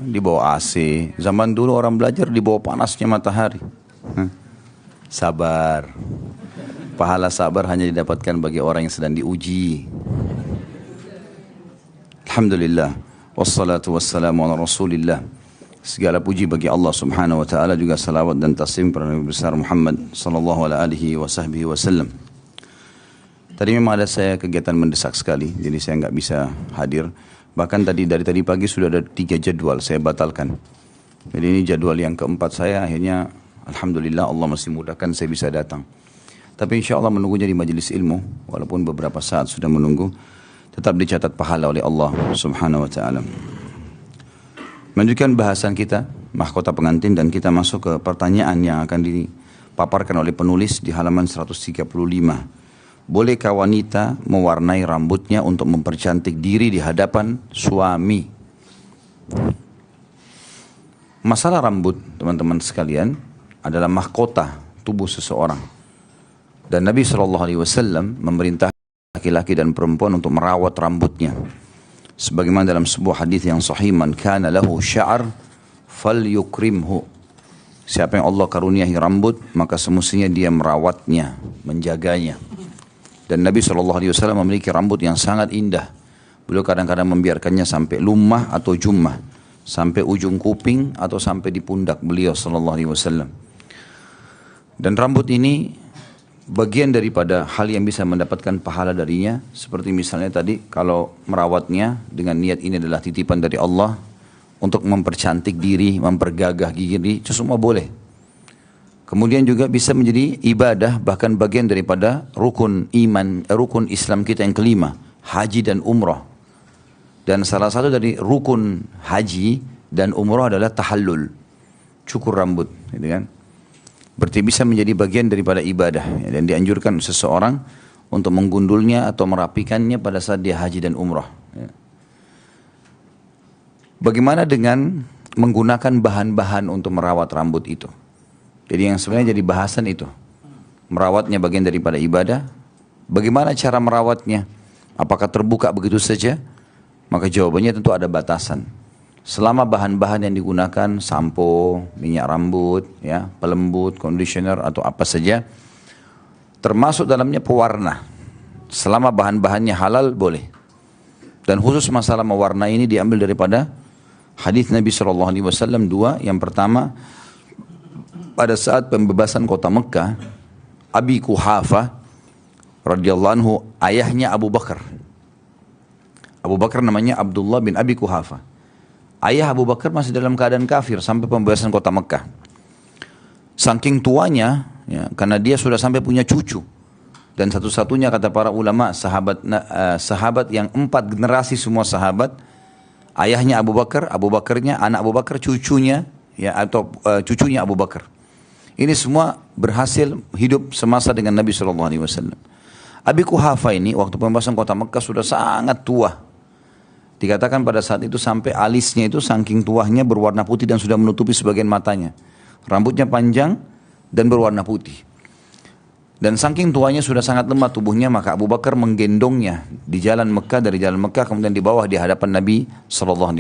di bawah AC. Zaman dulu orang belajar di bawah panasnya matahari. Sabar. Pahala sabar hanya didapatkan bagi orang yang sedang diuji. Alhamdulillah. Wassalatu wassalamu ala rasulillah. Segala puji bagi Allah subhanahu wa ta'ala, juga salawat dan taslim kepada Nabi besar Muhammad sallallahu alaihi wasallam. Tadi memang ada saya kegiatan mendesak sekali, jadi saya nggak bisa hadir. Bahkan dari tadi pagi sudah ada 3 jadwal saya batalkan. Jadi ini jadwal yang keempat saya, akhirnya alhamdulillah Allah masih mudahkan saya bisa datang. Tapi insya Allah menunggunya di majelis ilmu, walaupun beberapa saat sudah menunggu, tetap dicatat pahala oleh Allah subhanahu wa ta'ala. Melanjutkan bahasan kita, mahkota pengantin, dan kita masuk ke pertanyaan yang akan dipaparkan oleh penulis di halaman 135. Bolehkah wanita mewarnai rambutnya untuk mempercantik diri di hadapan suami? Masalah rambut, teman-teman sekalian, adalah mahkota tubuh seseorang. Dan Nabi SAW memerintah laki-laki dan perempuan untuk merawat rambutnya. Sebagaimana dalam sebuah hadis yang sahih, man kana lahu sya'r falyukrimhu. Siapa yang Allah karuniai rambut, maka semestinya dia merawatnya, menjaganya. Dan Nabi SAW memiliki rambut yang sangat indah. Beliau kadang-kadang membiarkannya sampai lumah atau jummah, sampai ujung kuping atau sampai di pundak beliau SAW. Dan rambut ini bagian daripada hal yang bisa mendapatkan pahala darinya, seperti misalnya tadi kalau merawatnya dengan niat ini adalah titipan dari Allah untuk mempercantik diri, mempergagah gigi, itu semua boleh. Kemudian juga bisa menjadi ibadah, bahkan bagian daripada rukun iman, rukun Islam kita yang kelima, haji dan umrah. Dan salah satu dari rukun haji dan umrah adalah tahallul, cukur rambut, gitu kan? Berarti bisa menjadi bagian daripada ibadah, ya, dan dianjurkan seseorang untuk menggundulnya atau merapikannya pada saat dia haji dan umrah. Ya. Bagaimana dengan menggunakan bahan-bahan untuk merawat rambut itu? Jadi yang sebenarnya jadi bahasan itu, merawatnya bagian daripada ibadah. Bagaimana cara merawatnya? Apakah terbuka begitu saja? Maka jawabannya tentu ada batasan. Selama bahan-bahan yang digunakan, sampo, minyak rambut, ya, pelembut, conditioner atau apa saja, termasuk dalamnya pewarna. Selama bahan-bahannya halal, boleh. Dan khusus masalah mewarnai ini diambil daripada hadis Nabi SAW 2. Yang pertama, pada saat pembebasan kota Mekah, Abi Quhafa radhiyallahu anhu, ayahnya Abu Bakar. Abu Bakar namanya Abdullah bin Abi Quhafa. Ayah Abu Bakar masih dalam keadaan kafir sampai pembebasan kota Mekah. Saking tuanya, ya, karena dia sudah sampai punya cucu. Dan satu-satunya kata para ulama, sahabat yang 4 generasi semua sahabat. Ayahnya Abu Bakar, Abu Bakarnya, anak Abu Bakar, cucunya, ya, atau cucunya Abu Bakar. Ini semua berhasil hidup semasa dengan Nabi SAW. Abi Quhafa ini waktu pembebasan kota Mekah sudah sangat tua. Dikatakan pada saat itu sampai alisnya itu saking tuahnya berwarna putih dan sudah menutupi sebagian matanya. Rambutnya panjang dan berwarna putih. Dan saking tuanya sudah sangat lemah tubuhnya, maka Abu Bakar menggendongnya di jalan Mekah, dari jalan Mekah kemudian di bawah di hadapan Nabi SAW.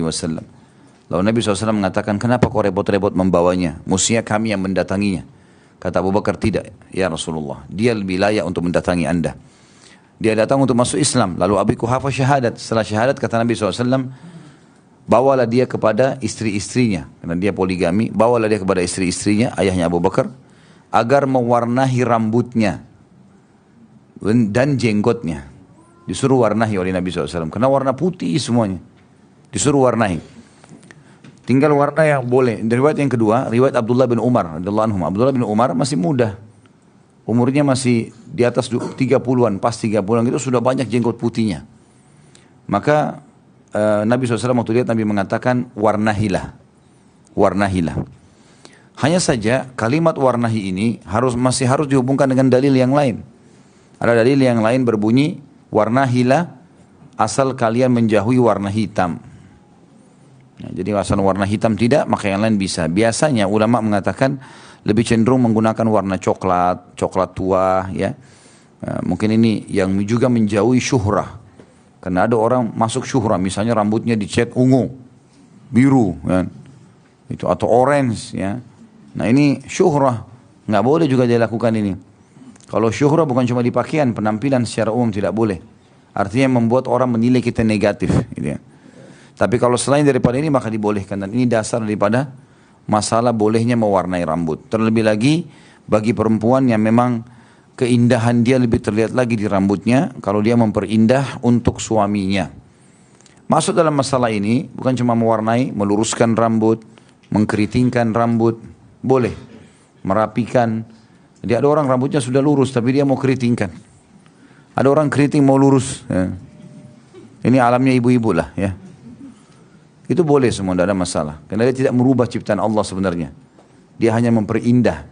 Lalu Nabi SAW mengatakan, kenapa kau repot-repot membawanya? Mestinya kami yang mendatanginya. Kata Abu Bakar, tidak ya Rasulullah, dia lebih layak untuk mendatangi anda. Dia datang untuk masuk Islam. Lalu Abi Quhafa syahadat. Setelah syahadat kata Nabi SAW, bawalah dia kepada istri-istrinya. Karena dia poligami. Bawalah dia kepada istri-istrinya, ayahnya Abu Bakar, agar mewarnahi rambutnya dan jenggotnya. Disuruh warnahi oleh Nabi SAW. Karena warna putih semuanya. Disuruh warnahi. Tinggal warna yang boleh. Riwayat yang kedua, riwayat Abdullah bin Umar. Abdullah bin Umar masih muda. Umurnya masih di atas 30-an, pas 30-an itu sudah banyak jenggot putihnya. Maka Nabi SAW waktu lihat Nabi mengatakan warnahilah. Hanya saja kalimat warnahi ini masih harus dihubungkan dengan dalil yang lain. Ada dalil yang lain berbunyi warnahilah asal kalian menjauhi warna hitam. Nah, jadi asal warna hitam tidak, maka yang lain bisa. Biasanya ulama mengatakan lebih cenderung menggunakan warna coklat tua, ya. Mungkin ini yang juga menjauhi syuhrah. Karena ada orang masuk syuhrah, misalnya rambutnya dicat ungu. biru, kan? Itu atau orange, ya. Nah ini syuhrah, nggak boleh juga dia lakukan ini. Kalau syuhrah bukan cuma di pakaian, penampilan secara umum tidak boleh. Artinya membuat orang menilai kita negatif, gitu ya. Tapi kalau selain daripada ini maka dibolehkan, dan ini dasar daripada masalah bolehnya mewarnai rambut. Terlebih lagi bagi perempuan yang memang keindahan dia lebih terlihat lagi di rambutnya kalau dia memperindah untuk suaminya. Masuk dalam masalah ini bukan cuma mewarnai, meluruskan rambut, mengkeritingkan rambut, boleh. Merapikan. Jadi ada orang rambutnya sudah lurus tapi dia mau keritingkan. Ada orang keriting mau lurus. Ya. Ini alamnya ibu-ibu lah, ya. Itu boleh semua, tidak ada masalah. Karena dia tidak merubah ciptaan Allah sebenarnya. Dia hanya memperindah.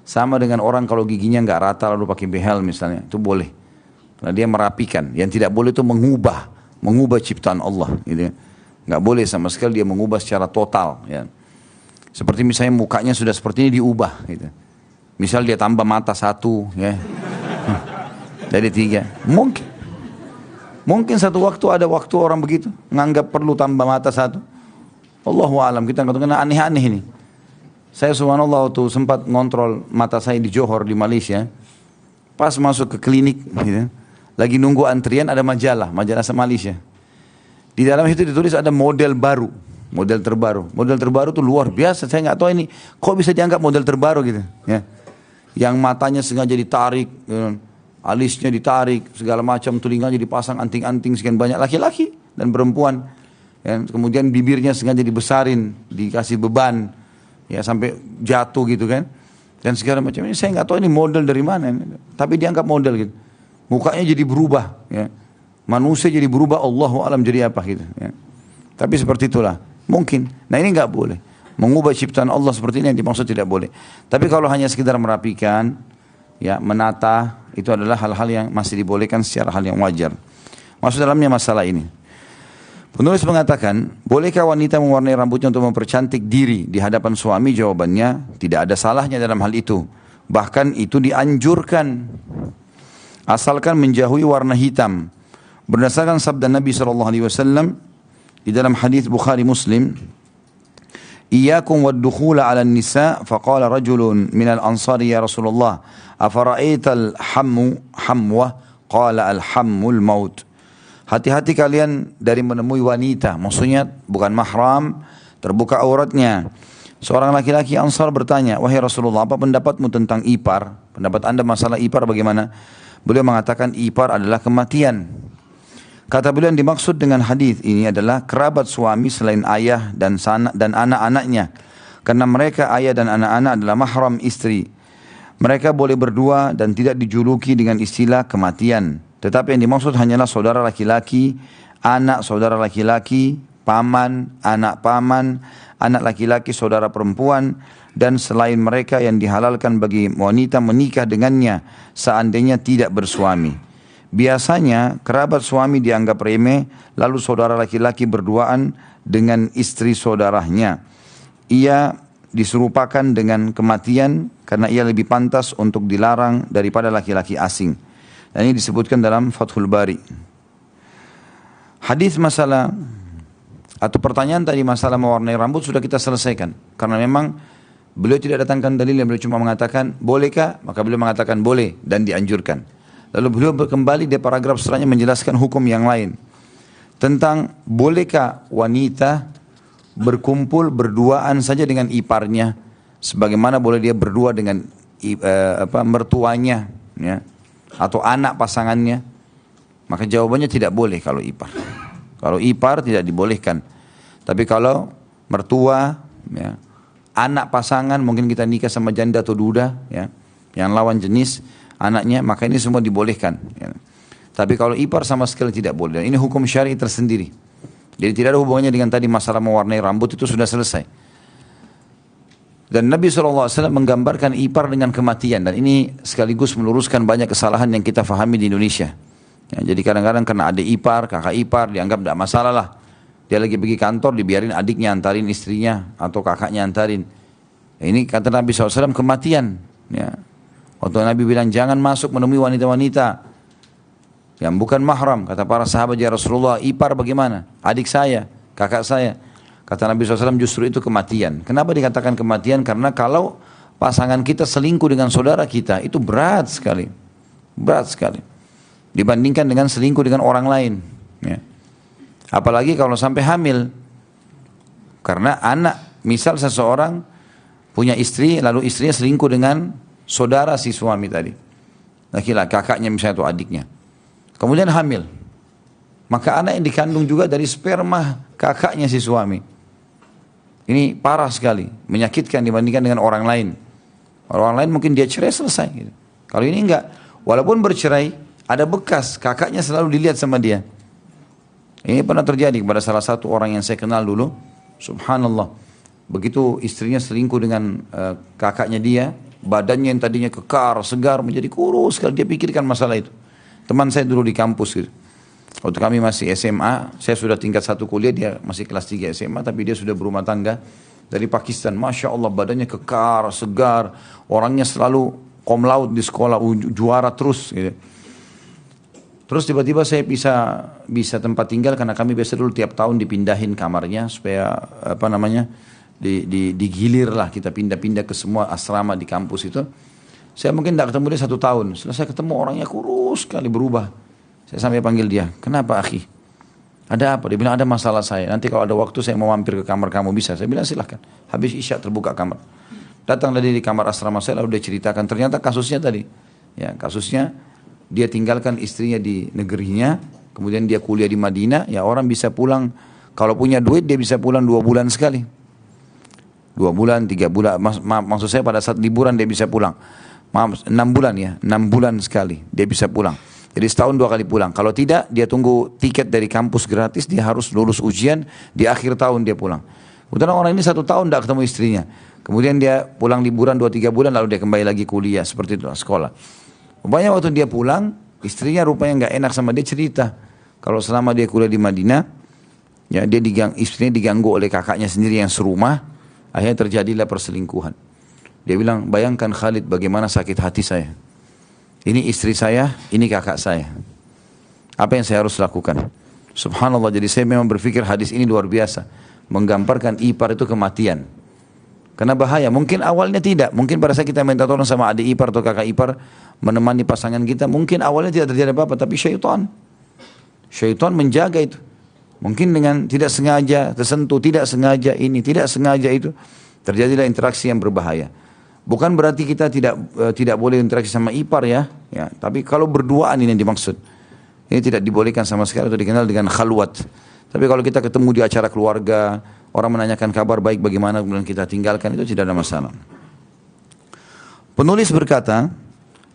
Sama dengan orang kalau giginya nggak rata lalu pakai behel misalnya, itu boleh. Karena dia merapikan. Yang tidak boleh itu mengubah ciptaan Allah. Gitu ya. Nggak boleh sama sekali dia mengubah secara total. Ya. Seperti misalnya mukanya sudah seperti ini diubah. Gitu. Misal dia tambah mata 1, ya. Jadi 3. Mungkin satu waktu ada waktu orang begitu nganggap perlu tambah mata 1. Allahu a'lam, kita nggak tahu, karena aneh-aneh ini. Saya subhanallah waktu sempat ngontrol mata saya di Johor di Malaysia. Pas masuk ke klinik, gitu, lagi nunggu antrian ada majalah Malaysia. Di dalam itu ditulis ada model baru, model terbaru. Model terbaru tuh luar biasa. Saya nggak tahu ini kok bisa dianggap model terbaru gitu. Ya. Yang matanya sengaja ditarik, alisnya ditarik, segala macam, telinganya dipasang anting-anting sekian banyak, laki-laki dan perempuan. Ya, kemudian bibirnya sengaja dibesarin, dikasih beban, ya sampai jatuh gitu kan. Dan segala macam ini saya nggak tahu ini model dari mana, tapi dianggap model gitu. Mukanya jadi berubah, ya. Manusia jadi berubah, Allahu a'lam jadi apa gitu. Ya. Tapi seperti itulah, mungkin. Nah ini nggak boleh. Mengubah ciptaan Allah seperti ini yang dimaksud tidak boleh. Tapi kalau hanya sekedar merapikan, ya menata, itu adalah hal-hal yang masih dibolehkan secara hal yang wajar. Masuk dalamnya masalah ini. Penulis mengatakan, bolehkah wanita mewarnai rambutnya untuk mempercantik diri di hadapan suami? Jawabannya, tidak ada salahnya dalam hal itu. Bahkan itu dianjurkan. Asalkan menjauhi warna hitam. Berdasarkan sabda Nabi SAW di dalam hadis Bukhari Muslim, Iyakum wad-dukhula 'ala an-nisa, faqala rajulun minal ansari ya Rasulullah, afara'aita al-hamwa? Qala al-hammul maut. Hati-hati kalian dari menemui wanita, maksudnya bukan mahram, terbuka auratnya. Seorang laki-laki Ansar bertanya, wahai Rasulullah, apa pendapatmu tentang ipar? Pendapat anda masalah ipar bagaimana? Beliau mengatakan ipar adalah kematian. Kata beliau yang dimaksud dengan hadis ini adalah kerabat suami selain ayah dan anak-anaknya. Karena mereka ayah dan anak-anak adalah mahram istri. Mereka boleh berdua dan tidak dijuluki dengan istilah kematian. Tetapi yang dimaksud hanyalah saudara laki-laki, anak saudara laki-laki, paman, anak laki-laki, saudara perempuan, dan selain mereka yang dihalalkan bagi wanita menikah dengannya seandainya tidak bersuami. Biasanya kerabat suami dianggap remeh, lalu saudara laki-laki berduaan dengan istri saudaranya. Ia diserupakan dengan kematian karena ia lebih pantas untuk dilarang daripada laki-laki asing. Dan ini disebutkan dalam Fathul Bari. Hadis masalah atau pertanyaan tadi masalah mewarnai rambut sudah kita selesaikan. Karena memang beliau tidak datangkan dalil, yang beliau cuma mengatakan bolehkah, maka beliau mengatakan boleh dan dianjurkan. Lalu beliau kembali di paragraf setelahnya menjelaskan hukum yang lain. Tentang bolehkah wanita berkumpul berduaan saja dengan iparnya. Sebagaimana boleh dia berdua dengan mertuanya. Ya, atau anak pasangannya. Maka jawabannya tidak boleh kalau ipar. Kalau ipar tidak dibolehkan. Tapi kalau mertua, ya, anak pasangan, mungkin kita nikah sama janda atau duda, ya, yang lawan jenis anaknya, maka ini semua dibolehkan. Ya. Tapi kalau ipar sama sekali tidak boleh. Dan ini hukum syar'i tersendiri. Jadi tidak ada hubungannya dengan tadi masalah mewarnai rambut, itu sudah selesai. Dan Nabi SAW menggambarkan ipar dengan kematian. Dan ini sekaligus meluruskan banyak kesalahan yang kita fahami di Indonesia. Ya, jadi kadang-kadang karena ada ipar, kakak ipar, dianggap tidak masalah lah. Dia lagi pergi kantor, dibiarin adiknya antarin istrinya, atau kakaknya antarin. Ya, ini kata Nabi SAW kematian. Ya. Waktu Nabi bilang jangan masuk menemui wanita-wanita yang bukan mahram. Kata para sahabat, ya Rasulullah, ipar bagaimana? Adik saya, kakak saya. Kata Nabi SAW justru itu kematian. Kenapa dikatakan kematian? Karena kalau pasangan kita selingkuh dengan saudara kita, itu berat sekali. Berat sekali. Dibandingkan dengan selingkuh dengan orang lain. Ya. Apalagi kalau sampai hamil. Karena anak, misal seseorang punya istri, lalu istrinya selingkuh dengan saudara si suami tadi. Laki-laki, kakaknya misalnya atau adiknya. Kemudian hamil. Maka anak yang dikandung juga dari sperma kakaknya si suami. Ini parah sekali, menyakitkan dibandingkan dengan orang lain. Orang lain mungkin dia cerai selesai. Gitu. Kalau ini enggak, walaupun bercerai, ada bekas, kakaknya selalu dilihat sama dia. Ini pernah terjadi kepada salah satu orang yang saya kenal dulu. Subhanallah. Begitu istrinya selingkuh dengan kakaknya dia, badannya yang tadinya kekar, segar, menjadi kurus sekali. Dia pikirkan masalah itu. Teman saya dulu di kampus gitu. Waktu kami masih SMA, saya sudah tingkat 1 kuliah, dia masih kelas 3 SMA, tapi dia sudah berumah tangga dari Pakistan. Masya Allah, badannya kekar, segar, orangnya selalu cum laude di sekolah, juara terus. Gitu. Terus tiba-tiba saya bisa tempat tinggal, karena kami biasa dulu tiap tahun dipindahin kamarnya, supaya digilir lah, kita pindah-pindah ke semua asrama di kampus itu. Saya mungkin tidak ketemu dia 1 tahun, setelah saya ketemu orangnya kurus sekali, berubah. Saya sampai panggil dia, kenapa akhi? Ada apa? Dia bilang ada masalah saya. Nanti kalau ada waktu saya mau mampir ke kamar kamu, bisa? Saya bilang silahkan. Habis isya terbuka kamar. Datang tadi di kamar asrama saya, lalu dia ceritakan. Ternyata kasusnya tadi. Ya, kasusnya dia tinggalkan istrinya di negerinya. Kemudian dia kuliah di Madinah. Ya orang bisa pulang. Kalau punya duit dia bisa pulang 2 bulan sekali. 2 bulan, 3 bulan. Maksud saya pada saat liburan dia bisa pulang. 6 bulan ya. 6 bulan sekali dia bisa pulang. Jadi setahun 2 kali pulang. Kalau tidak, dia tunggu tiket dari kampus gratis, dia harus lulus ujian, di akhir tahun dia pulang. Kemudian orang ini 1 tahun tidak ketemu istrinya. Kemudian dia pulang liburan 2-3 bulan, lalu dia kembali lagi kuliah, seperti itu, sekolah. Rupanya waktu dia pulang, istrinya rupanya nggak enak sama dia, cerita. Kalau selama dia kuliah di Madinah, ya istrinya diganggu oleh kakaknya sendiri yang serumah, akhirnya terjadilah perselingkuhan. Dia bilang, bayangkan Khalid bagaimana sakit hati saya. Ini istri saya, ini kakak saya. Apa yang saya harus lakukan? Subhanallah, jadi saya memang berpikir hadis ini luar biasa. Menggambarkan ipar itu kematian. Karena bahaya, mungkin awalnya tidak. Mungkin pada saat kita minta tolong sama adik ipar atau kakak ipar, menemani pasangan kita, mungkin awalnya tidak terjadi apa-apa. Tapi syaitan menjaga itu. Mungkin dengan tidak sengaja, tersentuh, tidak sengaja ini, tidak sengaja itu. Terjadilah interaksi yang berbahaya. Bukan berarti kita tidak boleh interaksi sama ipar ya, tapi kalau berduaan ini yang dimaksud. Ini tidak dibolehkan sama sekali, atau dikenal dengan khalwat. Tapi kalau kita ketemu di acara keluarga, orang menanyakan kabar baik bagaimana, kemudian kita tinggalkan, itu tidak ada masalah. Penulis berkata,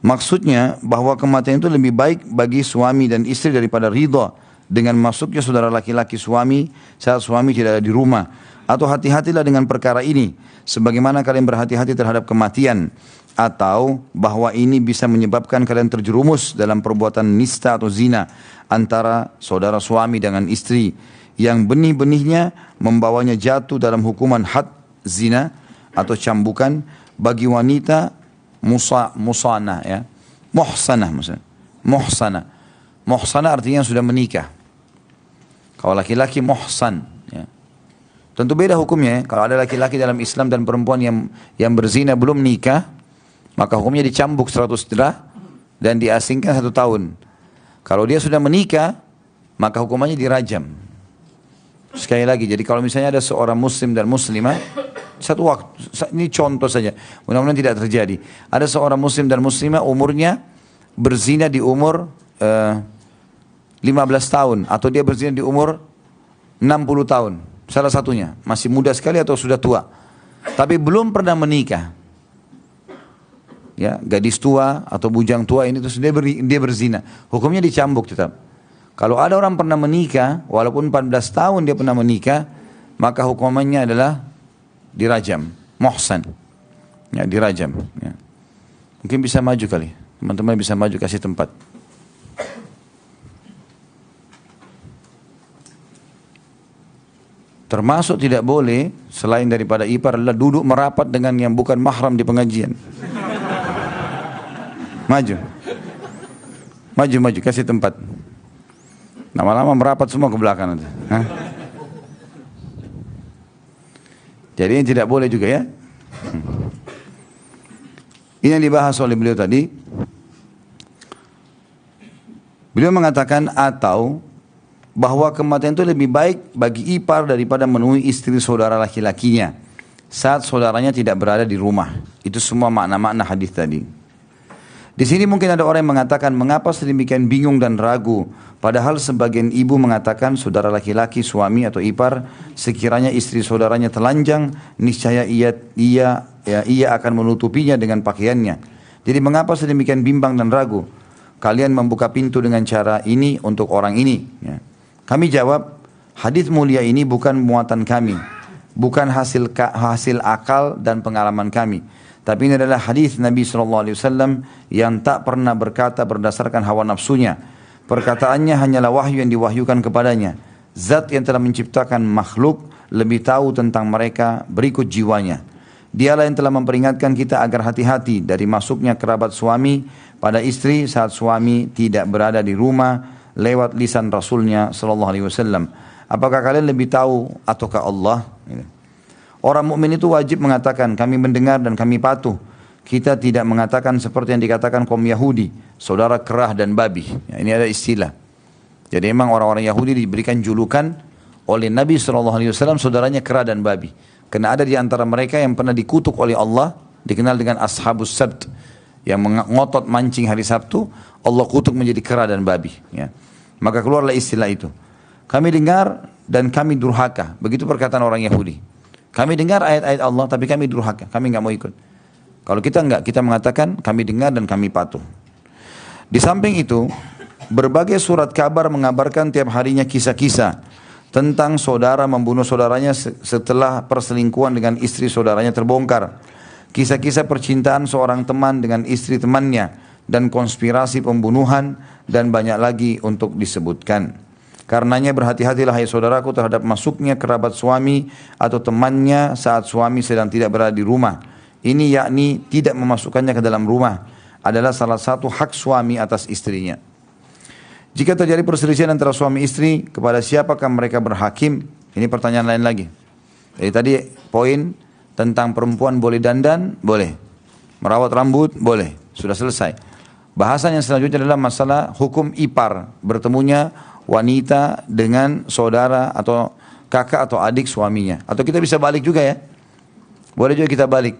maksudnya bahwa kematian itu lebih baik bagi suami dan istri daripada ridha dengan masuknya saudara laki-laki suami saat suami tidak ada di rumah. Atau hati-hatilah dengan perkara ini, sebagaimana kalian berhati-hati terhadap kematian, atau bahwa ini bisa menyebabkan kalian terjerumus dalam perbuatan nista atau zina antara saudara suami dengan istri, yang benih-benihnya membawanya jatuh dalam hukuman had zina atau cambukan bagi wanita muhsanah ya, muhsanah artinya sudah menikah. Kalau laki-laki muhsan. Tentu beda hukumnya ya. Kalau ada laki-laki dalam Islam dan perempuan yang berzina belum nikah, maka hukumnya dicambuk 100 derah dan diasingkan 1 tahun. Kalau dia sudah menikah, maka hukumannya dirajam. Sekali lagi, jadi kalau misalnya ada seorang muslim dan muslimah, satu waktu, ini contoh saja, mudah-mudahan tidak terjadi. Ada seorang muslim dan muslimah umurnya berzina di umur 15 tahun, atau dia berzina di umur 60 tahun. Salah satunya, masih muda sekali atau sudah tua. Tapi belum pernah menikah. Ya, gadis tua atau bujang tua ini terus dia berzina. Hukumnya dicambuk tetap. Kalau ada orang pernah menikah, walaupun 14 tahun dia pernah menikah, maka hukumannya adalah dirajam. Muhsan. Ya, dirajam. Ya. Mungkin bisa maju kali. Teman-teman bisa maju, kasih tempat. Termasuk tidak boleh selain daripada ipar adalah duduk merapat dengan yang bukan mahram di pengajian. Maju. Maju, kasih tempat. Lama-lama merapat semua ke belakang nanti. Jadi ini tidak boleh juga ya. Ini yang dibahas oleh beliau tadi. Beliau mengatakan atau bahwa kematian itu lebih baik bagi ipar daripada menemui istri saudara laki-lakinya saat saudaranya tidak berada di rumah. Itu semua makna-makna hadis tadi. Di sini mungkin ada orang yang mengatakan mengapa sedemikian bingung dan ragu, padahal sebagian ibu mengatakan saudara laki-laki, suami atau ipar, sekiranya istri saudaranya telanjang, niscaya ia akan menutupinya dengan pakaiannya. Jadi mengapa sedemikian bimbang dan ragu? Kalian membuka pintu dengan cara ini untuk orang ini. Ya. Kami jawab, hadis mulia ini bukan muatan kami, bukan hasil akal dan pengalaman kami. Tapi ini adalah hadis Nabi SAW yang tak pernah berkata berdasarkan hawa nafsunya. Perkataannya hanyalah wahyu yang diwahyukan kepadanya. Zat yang telah menciptakan makhluk lebih tahu tentang mereka berikut jiwanya. Dialah yang telah memperingatkan kita agar hati-hati dari masuknya kerabat suami pada istri saat suami tidak berada di rumah lewat lisan Rasulnya SAW. Apakah kalian lebih tahu ataukah Allah? Orang mukmin itu wajib mengatakan kami mendengar dan kami patuh. Kita tidak mengatakan seperti yang dikatakan kaum Yahudi, saudara kerah dan babi. Ya, ini ada istilah. Jadi memang orang-orang Yahudi diberikan julukan oleh Nabi SAW saudaranya kerah dan babi. Karena ada di antara mereka yang pernah dikutuk oleh Allah, dikenal dengan Ashabus Sabt, yang mengotot mancing hari Sabtu, Allah kutuk menjadi kera dan babi. Ya. Maka keluarlah istilah itu. Kami dengar dan kami durhaka. Begitu perkataan orang Yahudi. Kami dengar ayat-ayat Allah, tapi kami durhaka. Kami enggak mau ikut. Kalau kita enggak, kita mengatakan kami dengar dan kami patuh. Di samping itu, berbagai surat kabar mengabarkan tiap harinya kisah-kisah tentang saudara membunuh saudaranya setelah perselingkuhan dengan istri saudaranya terbongkar. Kisah-kisah percintaan seorang teman dengan istri temannya dan konspirasi pembunuhan dan banyak lagi untuk disebutkan. Karenanya berhati-hatilah hai saudaraku terhadap masuknya kerabat suami atau temannya saat suami sedang tidak berada di rumah. Ini yakni tidak memasukkannya ke dalam rumah adalah salah satu hak suami atas istrinya. Jika terjadi perselisihan antara suami istri, kepada siapakah mereka berhakim? Ini pertanyaan lain lagi. Jadi tadi poin tentang perempuan boleh dandan, boleh. Merawat rambut, boleh. Sudah selesai. Bahasan yang selanjutnya adalah masalah hukum ipar. Bertemunya wanita dengan saudara atau kakak atau adik suaminya. Atau kita bisa balik juga ya. Boleh juga kita balik.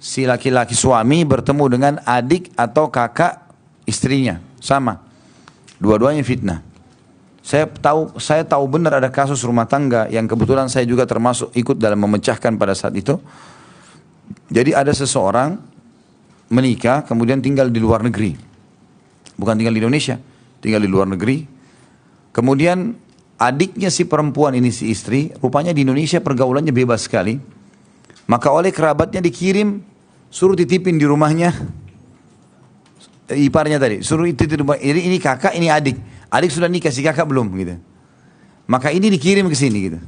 Si laki-laki suami bertemu dengan adik atau kakak istrinya. Sama. Dua-duanya fitnah. Saya tahu benar ada kasus rumah tangga yang kebetulan saya juga termasuk ikut dalam memecahkan pada saat itu. Jadi ada seseorang menikah kemudian tinggal di luar negeri. Bukan tinggal di Indonesia, tinggal di luar negeri. Kemudian adiknya si perempuan ini si istri, rupanya di Indonesia pergaulannya bebas sekali. Maka oleh kerabatnya dikirim, suruh titipin di rumahnya. Iparnya tadi, suruh itu di rumah. Ini kakak, ini adik. Adik sudah nikah, si kakak belum gitu. Maka ini dikirim ke sini gitu.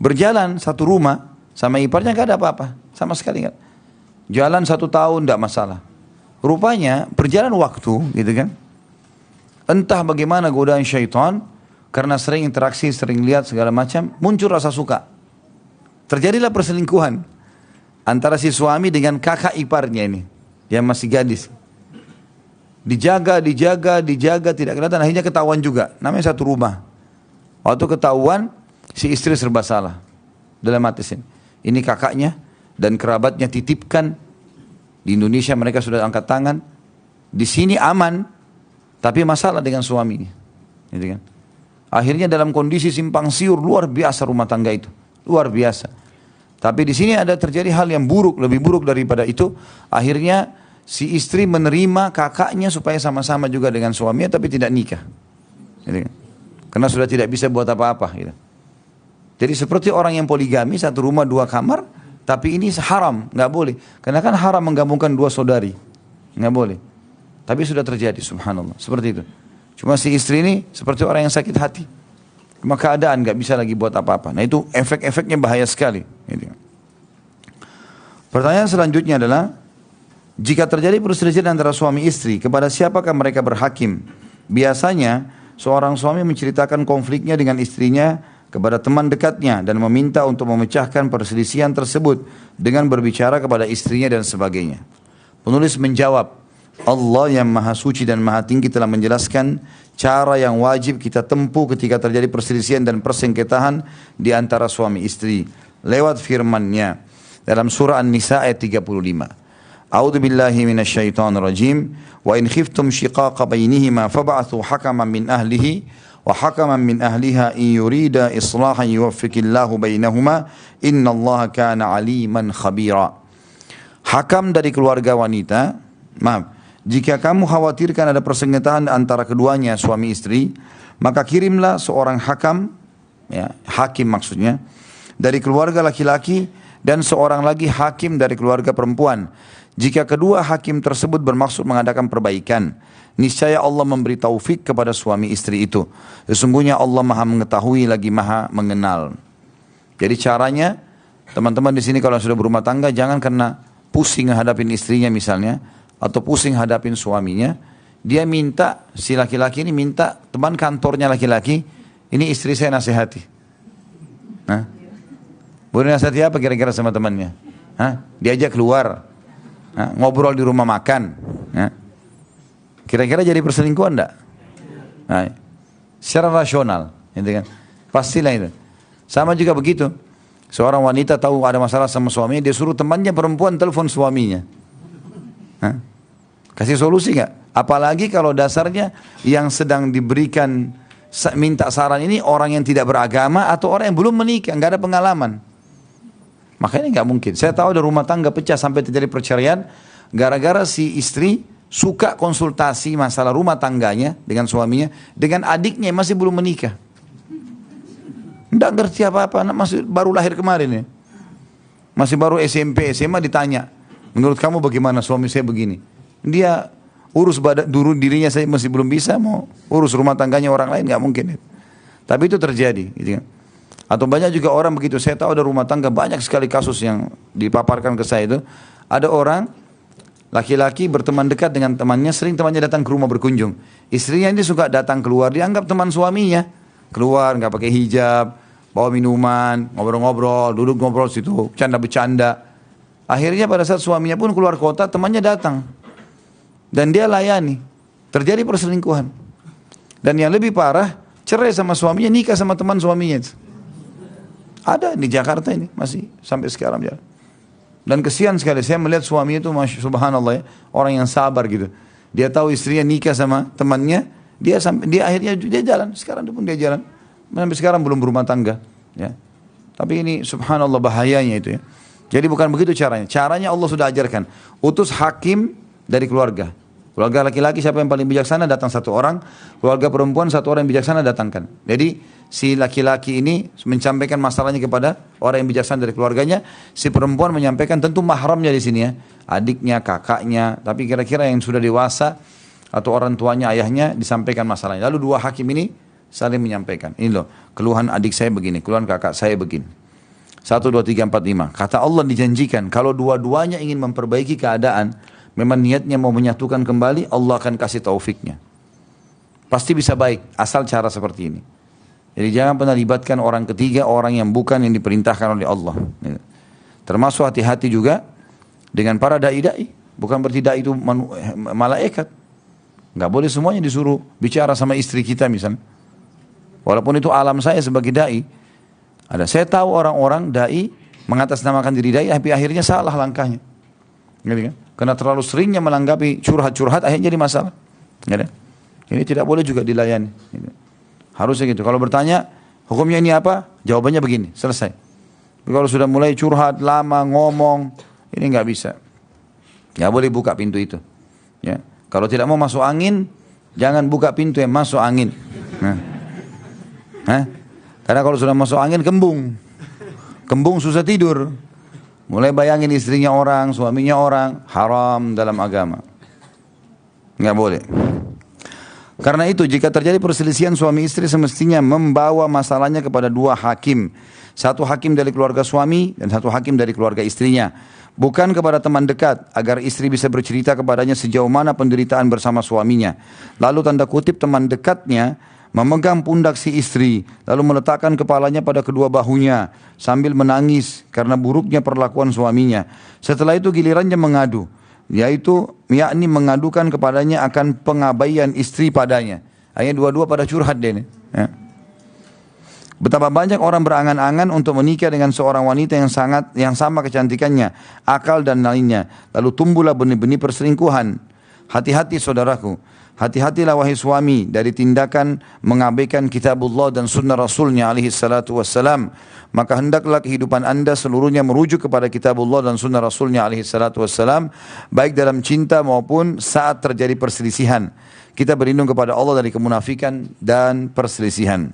Berjalan satu rumah sama iparnya gak ada apa-apa, sama sekali gak. Jalan 1 tahun tidak masalah. Rupanya berjalan waktu gitu kan. Entah bagaimana godaan syaitan, karena sering interaksi, sering lihat segala macam, muncul rasa suka. Terjadilah perselingkuhan antara si suami dengan kakak iparnya ini yang masih gadis. Dijaga, tidak kelihatan, akhirnya ketahuan juga. Namanya satu rumah. Waktu ketahuan, si istri serba salah. Dalam hati sini. Ini kakaknya dan kerabatnya titipkan. Di Indonesia mereka sudah angkat tangan. Di sini aman, tapi masalah dengan suaminya. Gitu kan? Akhirnya dalam kondisi simpang siur, luar biasa rumah tangga itu. Luar biasa. Tapi di sini ada terjadi hal yang buruk, lebih buruk daripada itu. Akhirnya si istri menerima kakaknya supaya sama-sama juga dengan suaminya tapi tidak nikah. Gitu kan? Karena sudah tidak bisa buat apa-apa. Gitu. Jadi seperti orang yang poligami, satu rumah 2 kamar, tapi ini haram, nggak boleh. Karena kan haram menggabungkan 2 saudari, nggak boleh. Tapi sudah terjadi, subhanallah, seperti itu. Cuma si istri ini seperti orang yang sakit hati. Cuma keadaan nggak bisa lagi buat apa-apa. Nah itu efek-efeknya bahaya sekali. Gitu. Pertanyaan selanjutnya adalah, jika terjadi perselisihan antara suami istri, kepada siapakah mereka berhakim? Biasanya seorang suami menceritakan konfliknya dengan istrinya kepada teman dekatnya dan meminta untuk memecahkan perselisihan tersebut dengan berbicara kepada istrinya dan sebagainya. Penulis menjawab, Allah yang maha suci dan maha tinggi telah menjelaskan cara yang wajib kita tempuh ketika terjadi perselisihan dan persengketahan di antara suami istri lewat firman-Nya dalam surah An-Nisa ayat 35. A'udzu billahi minasyaitonir rajim. Wa in khiftum shiqaqa bainihima fab'athu hakaman min ahlihi wa hakaman min ahliha in yurida islahan yuwaffiqillahu bainahuma innallaha kana aliman khabira. Hakam dari keluarga wanita, jika kamu khawatirkan ada persengketahan antara keduanya suami istri, maka kirimlah seorang hakam, ya, hakim maksudnya, dari keluarga laki-laki dan seorang lagi hakim dari keluarga perempuan. Jika kedua hakim tersebut bermaksud mengadakan perbaikan, niscaya Allah memberi taufik kepada suami istri itu. Sesungguhnya Allah maha mengetahui lagi maha mengenal. Jadi caranya, teman-teman di sini kalau sudah berumah tangga, jangan karena pusing hadapin istrinya misalnya, atau pusing hadapin suaminya, dia minta, si laki-laki ini minta teman kantornya laki-laki, ini istri saya nasihati. Hah? Boleh nasihati apa kira-kira sama temannya? Hah? Diajak keluar, ngobrol di rumah makan. Kira-kira jadi perselingkuhan enggak? Nah, secara rasional, gitu kan? Pastilah itu. Sama juga begitu. Seorang wanita tahu ada masalah sama suaminya, dia suruh temannya perempuan telepon suaminya. Kasih solusi enggak? Apalagi kalau dasarnya yang sedang diberikan minta saran ini orang yang tidak beragama atau orang yang belum menikah, enggak ada pengalaman. Makanya enggak mungkin. Saya tahu ada rumah tangga pecah sampai terjadi perceraian gara-gara si istri suka konsultasi masalah rumah tangganya dengan suaminya dengan adiknya yang masih belum menikah. Enggak ngerti apa-apa, anak masih baru lahir kemarin ya. Masih baru SMP, SMA ditanya, menurut kamu bagaimana suami saya begini? Dia urus dulu dirinya saya masih belum bisa, mau urus rumah tangganya orang lain nggak mungkin. Tapi itu terjadi, gitu kan. Atau banyak juga orang begitu. Saya tahu ada rumah tangga banyak sekali kasus yang dipaparkan ke saya itu. Ada orang laki-laki berteman dekat dengan temannya, sering temannya datang ke rumah berkunjung. Istrinya ini suka datang keluar, dianggap teman suaminya. Keluar nggak pakai hijab, bawa minuman, ngobrol-ngobrol, duduk ngobrol situ, bercanda-bercanda. Akhirnya pada saat suaminya pun keluar kota, temannya datang. Dan dia layani. Terjadi perselingkuhan. Dan yang lebih parah, cerai sama suaminya, nikah sama teman suaminya. Ada di Jakarta ini, masih sampai sekarang. Dan kesian sekali, saya melihat suaminya itu, subhanallah ya, orang yang sabar gitu. Dia tahu istrinya nikah sama temannya, dia akhirnya dia jalan. Sekarang pun dia jalan. Sampai sekarang belum berumah tangga. Ya. Tapi ini subhanallah bahayanya itu ya. Jadi bukan begitu caranya. Caranya Allah sudah ajarkan. Utus hakim dari keluarga. Keluarga laki-laki siapa yang paling bijaksana datang satu orang. Keluarga perempuan satu orang yang bijaksana datangkan. Jadi si laki-laki ini menyampaikan masalahnya kepada orang yang bijaksana dari keluarganya. Si perempuan menyampaikan, tentu mahramnya di sini ya. Adiknya, kakaknya. Tapi kira-kira yang sudah dewasa atau orang tuanya, ayahnya disampaikan masalahnya. Lalu dua hakim ini saling menyampaikan. Ini loh, keluhan adik saya begini, keluhan kakak saya begini. 1, 2, 3, 4, 5. Kata Allah dijanjikan, kalau dua-duanya ingin memperbaiki keadaan, memang niatnya mau menyatukan kembali, Allah akan kasih taufiknya. Pasti bisa baik, asal cara seperti ini. Jadi jangan pernah libatkan orang ketiga, orang yang bukan yang diperintahkan oleh Allah. Termasuk hati-hati juga dengan para da'i-da'i. Bukan berarti da'i itu malaikat. Nggak boleh semuanya disuruh bicara sama istri kita misalnya. Walaupun itu alam saya sebagai da'i. Saya tahu orang-orang da'i mengatasnamakan diri da'i, tapi akhirnya salah langkahnya. Gitu kan? Karena terlalu seringnya melanggapi curhat-curhat, akhirnya jadi masalah. Gitu. Ini tidak boleh juga dilayani. Gitu. Harusnya gitu. Kalau bertanya, hukumnya ini apa? Jawabannya begini, selesai. Tapi kalau sudah mulai curhat, lama, ngomong, ini nggak bisa. Nggak boleh buka pintu itu. Ya. Kalau tidak mau masuk angin, jangan buka pintu yang masuk angin. Karena kalau sudah masuk angin, kembung. Kembung susah tidur. Mulai bayangin istrinya orang, suaminya orang, haram dalam agama. Nggak boleh. Karena itu jika terjadi perselisihan suami istri semestinya membawa masalahnya kepada dua hakim. Satu hakim dari keluarga suami dan satu hakim dari keluarga istrinya. Bukan kepada teman dekat agar istri bisa bercerita kepadanya sejauh mana penderitaan bersama suaminya. Lalu tanda kutip teman dekatnya memegang pundak si istri, lalu meletakkan kepalanya pada kedua bahunya sambil menangis karena buruknya perlakuan suaminya. Setelah itu gilirannya mengadu, yakni mengadukan kepadanya akan pengabaian istri padanya. Akhirnya dua-dua pada curhat dia nih. Ya. Betapa banyak orang berangan-angan untuk menikah dengan seorang wanita yang sama kecantikannya, akal dan lainnya. Lalu tumbuhlah benih-benih perselingkuhan. Hati-hati saudaraku. Hati-hatilah wahai suami dari tindakan mengabaikan kitabullah dan sunnah rasulnya alaihi salatu wassalam. Maka hendaklah kehidupan anda seluruhnya merujuk kepada kitabullah dan sunnah rasulnya alaihi salatu wassalam. Baik dalam cinta maupun saat terjadi perselisihan. Kita berlindung kepada Allah dari kemunafikan dan perselisihan.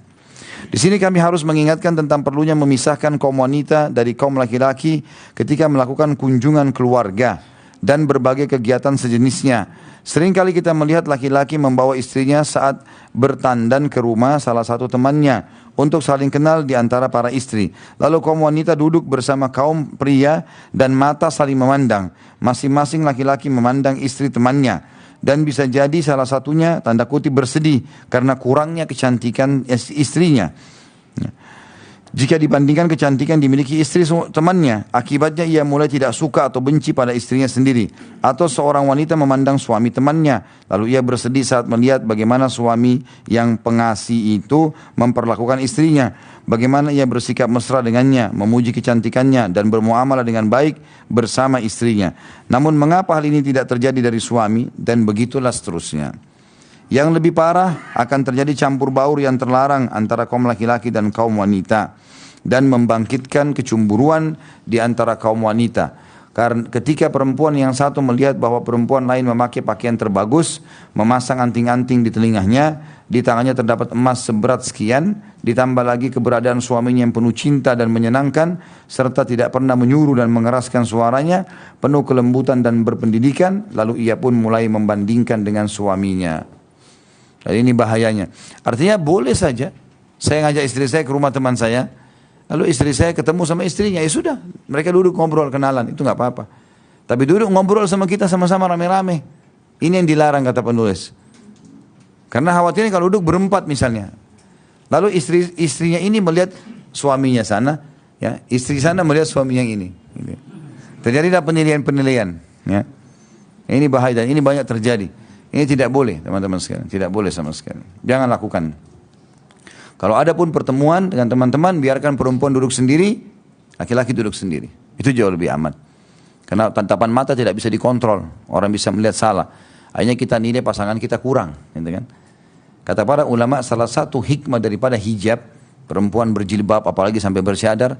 Di sini kami harus mengingatkan tentang perlunya memisahkan kaum wanita dari kaum laki-laki ketika melakukan kunjungan keluarga dan berbagai kegiatan sejenisnya. Seringkali kita melihat laki-laki membawa istrinya saat bertandan ke rumah salah satu temannya untuk saling kenal di antara para istri. Lalu kaum wanita duduk bersama kaum pria dan mata saling memandang. Masing-masing laki-laki memandang istri temannya. Dan bisa jadi salah satunya tanda kutip bersedih karena kurangnya kecantikan istrinya. Jika dibandingkan kecantikan dimiliki istri temannya, akibatnya ia mulai tidak suka atau benci pada istrinya sendiri. Atau seorang wanita memandang suami temannya, lalu ia bersedih saat melihat bagaimana suami yang pengasih itu memperlakukan istrinya. Bagaimana ia bersikap mesra dengannya, memuji kecantikannya dan bermuamalah dengan baik bersama istrinya. Namun mengapa hal ini tidak terjadi dari suami dan begitulah seterusnya. Yang lebih parah akan terjadi campur baur yang terlarang antara kaum laki-laki dan kaum wanita. Dan membangkitkan kecemburuan di antara kaum wanita. Karena ketika perempuan yang satu melihat bahwa perempuan lain memakai pakaian terbagus, memasang anting-anting di telinganya, di tangannya terdapat emas seberat sekian, ditambah lagi keberadaan suaminya yang penuh cinta dan menyenangkan, serta tidak pernah menyuruh dan mengeraskan suaranya, penuh kelembutan dan berpendidikan, lalu ia pun mulai membandingkan dengan suaminya. Jadi ini bahayanya. Artinya boleh saja saya ngajak istri saya ke rumah teman saya, lalu istri saya ketemu sama istrinya, ya sudah, mereka duduk ngobrol kenalan, itu nggak apa-apa. Tapi duduk ngobrol sama kita sama-sama rame-rame, ini yang dilarang kata penulis. Karena khawatirnya kalau duduk berempat misalnya, lalu istrinya ini melihat suaminya sana, ya istri sana melihat suaminya yang ini. Terjadilah penilaian-penilaian. Ya. Ini bahaya dan ini banyak terjadi. Ini tidak boleh teman-teman sekalian, tidak boleh sama sekali. Jangan lakukan. Kalau ada pun pertemuan dengan teman-teman, biarkan perempuan duduk sendiri, laki-laki duduk sendiri. Itu jauh lebih aman. Karena tatapan mata tidak bisa dikontrol. Orang bisa melihat salah. Akhirnya kita nilai pasangan kita kurang. Gitu kan? Kata para ulama, salah satu hikmah daripada hijab, perempuan berjilbab apalagi sampai bersyadar,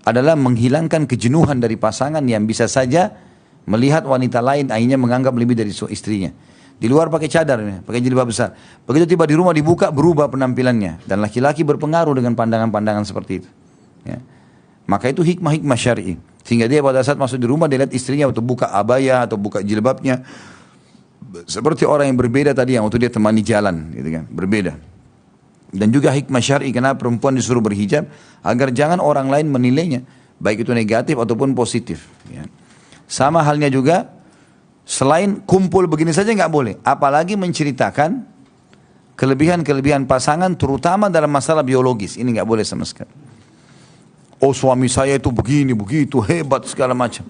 adalah menghilangkan kejenuhan dari pasangan yang bisa saja melihat wanita lain, akhirnya menganggap lebih dari istrinya. Di luar pakai cadar, pakai jilbab besar. Begitu tiba di rumah dibuka, berubah penampilannya. Dan laki-laki berpengaruh dengan pandangan-pandangan seperti itu. Ya. Maka itu hikmah-hikmah syar'i. Sehingga dia pada saat masuk di rumah, dia lihat istrinya waktu buka abaya atau buka jilbabnya. Seperti orang yang berbeda tadi yang waktu dia temani jalan. Gitu kan, berbeda. Dan juga hikmah syar'i kenapa perempuan disuruh berhijab. Agar jangan orang lain menilainya. Baik itu negatif ataupun positif. Ya. Sama halnya juga, selain kumpul begini saja nggak boleh, apalagi menceritakan kelebihan-kelebihan pasangan, terutama dalam masalah biologis. Ini nggak boleh sama sekali. Oh suami saya itu begini, begitu, hebat segala macam.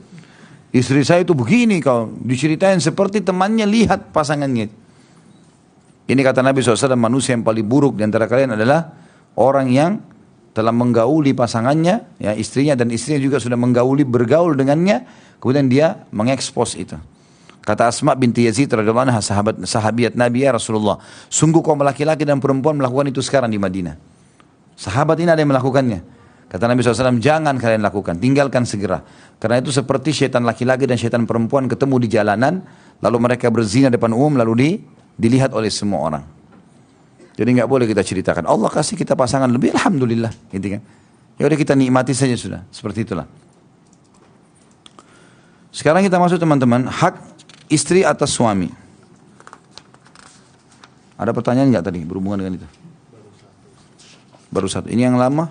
Istri saya itu begini, kalau diceritain seperti temannya lihat pasangannya. Ini kata Nabi SAW, manusia yang paling buruk di antara kalian adalah orang yang telah menggauli pasangannya, ya istrinya, dan istrinya juga sudah bergaul dengannya, kemudian dia mengekspos itu. Kata Asma binti Yazid radhiyallahu anha, sahabiat Nabi, ya Rasulullah, sungguh kaum laki-laki dan perempuan melakukan itu sekarang di Madinah. Sahabat ini ada yang melakukannya. Kata Nabi SAW, jangan kalian lakukan, tinggalkan segera. Karena itu seperti syaitan laki-laki dan syaitan perempuan ketemu di jalanan, lalu mereka berzina depan umum, lalu dilihat oleh semua orang. Jadi nggak boleh kita ceritakan. Allah kasih kita pasangan lebih, alhamdulillah, gitu kan. Ya udah kita nikmati saja sudah, seperti itulah. Sekarang kita masuk teman-teman, hak istri atas suami. Ada pertanyaan nggak tadi berhubungan dengan itu? Baru satu. Ini yang lama.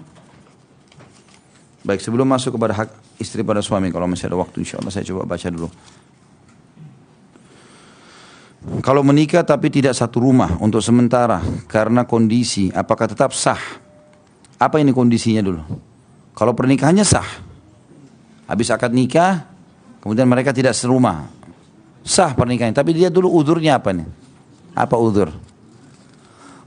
Baik, sebelum masuk kepada hak istri pada suami, kalau masih ada waktu, insya Allah saya coba baca dulu. Kalau menikah tapi tidak satu rumah untuk sementara karena kondisi, apakah tetap sah? Apa ini kondisinya dulu? Kalau pernikahannya sah, habis akad nikah, kemudian mereka tidak serumah, sah pernikahannya. Tapi dia dulu uzurnya apa nih? Apa uzur?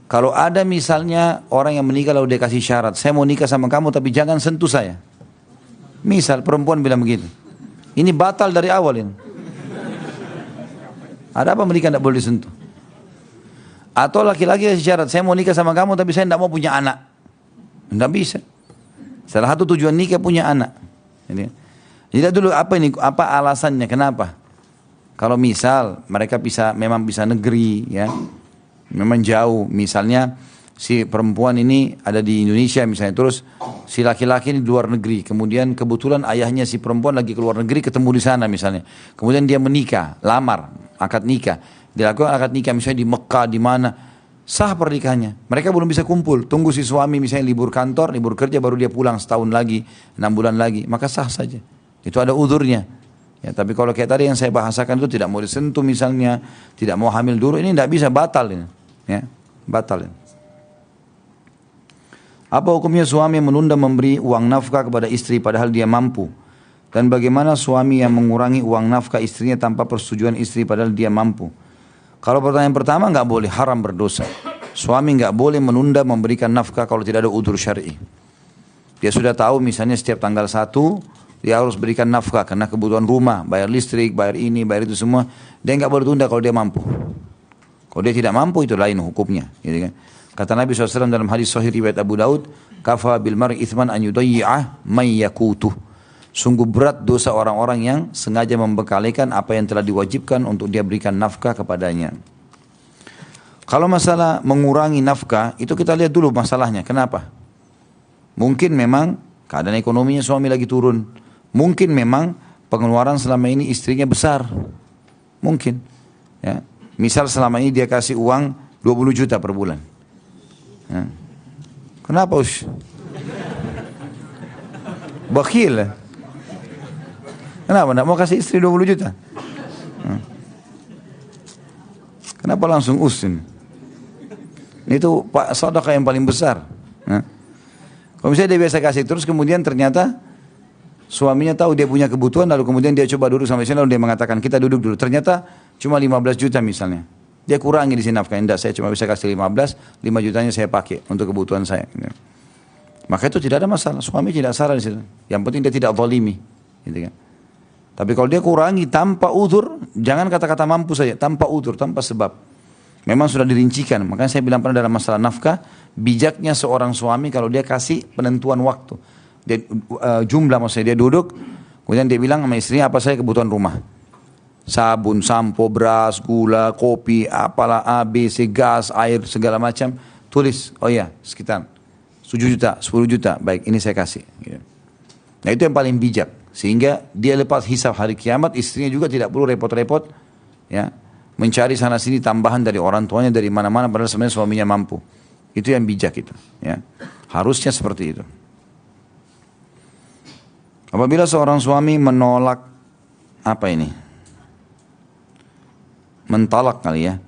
Kalau ada misalnya orang yang menikah lalu dia kasih syarat, saya mau nikah sama kamu tapi jangan sentuh saya. Misal perempuan bilang begitu, ini batal dari awal ini. Ada apa menikah tidak boleh disentuh? Atau laki-laki kasih syarat, saya mau nikah sama kamu tapi saya tidak mau punya anak. Tidak bisa. Salah satu tujuan nikah punya anak. Jadi dulu apa ini? Apa alasannya? Kenapa? Kalau misal mereka memang bisa negeri, ya, memang jauh. Misalnya si perempuan ini ada di Indonesia misalnya, terus si laki-laki ini di luar negeri. Kemudian kebetulan ayahnya si perempuan lagi ke luar negeri, ketemu di sana misalnya. Kemudian dia menikah, lamar, akad nikah. Dilakukan akad nikah misalnya di Mekah, di mana. Sah pernikahannya. Mereka belum bisa kumpul. Tunggu si suami misalnya libur kantor, libur kerja, baru dia pulang setahun lagi, 6 bulan lagi. Maka sah saja. Itu ada uzurnya. Ya, tapi kalau kayak tadi yang saya bahasakan itu tidak mau disentuh misalnya, tidak mau hamil dulu, ini tidak bisa, batal ini. Ya, batal ini. Apa hukumnya suami menunda memberi uang nafkah kepada istri padahal dia mampu? Dan bagaimana suami yang mengurangi uang nafkah istrinya tanpa persetujuan istri padahal dia mampu? Kalau pertanyaan pertama, nggak boleh, haram, berdosa. Suami nggak boleh menunda memberikan nafkah kalau tidak ada udzur syar'i. Dia sudah tahu misalnya setiap tanggal 1 dia harus berikan nafkah karena kebutuhan rumah, bayar listrik, bayar ini, bayar itu semua. Dia nggak boleh tunda kalau dia mampu. Kalau dia tidak mampu itu lain hukumnya. Gitu kan? Kata Nabi SAW dalam hadis sahih riwayat Abu Daud, kafa bil mar'i ithman an yudayyi'ah may yakutuh. Sungguh berat dosa orang-orang yang sengaja membekalikan apa yang telah diwajibkan untuk dia berikan nafkah kepadanya. Kalau masalah mengurangi nafkah, itu kita lihat dulu masalahnya. Kenapa? Mungkin memang keadaan ekonominya suami lagi turun. Mungkin memang pengeluaran selama ini istrinya besar. Mungkin. Ya. Misal selama ini dia kasih uang 20 juta per bulan. Ya. Kenapa us? Bakhil. Kenapa? Tidak mau kasih istri 20 juta? Kenapa langsung usin? Itu sedekah yang paling besar. Kalau misalnya dia biasa kasih terus, kemudian ternyata suaminya tahu dia punya kebutuhan, lalu kemudian dia coba duduk sama istri, lalu dia mengatakan kita duduk dulu. Ternyata cuma 15 juta misalnya. Dia kurangi di sini nafkah. Tidak, saya cuma bisa kasih 15, 5 jutanya saya pakai untuk kebutuhan saya. Maka itu tidak ada masalah. Suami tidak salah di situ. Yang penting dia tidak zalimi. Gitu kan. Tapi kalau dia kurangi tanpa uzur, jangan kata-kata mampu saja, tanpa uzur, tanpa sebab. Memang sudah dirincikan. Makanya saya bilang pernah dalam masalah nafkah, bijaknya seorang suami kalau dia kasih penentuan waktu. Dia, jumlah maksudnya dia duduk, kemudian dia bilang sama istrinya apa saja kebutuhan rumah. Sabun, sampo, beras, gula, kopi, apalah A, B, C, gas, air, segala macam. Tulis, oh iya, sekitar 7 juta, 10 juta, baik ini saya kasih. Nah itu yang paling bijak. Sehingga dia lepas hisab hari kiamat, istrinya juga tidak perlu repot-repot ya, mencari sana sini tambahan dari orang tuanya, dari mana-mana, padahal sebenarnya suaminya mampu. Itu yang bijak itu. Ya. Harusnya seperti itu. Apabila seorang suami menolak, apa ini? Mentalak kali ya.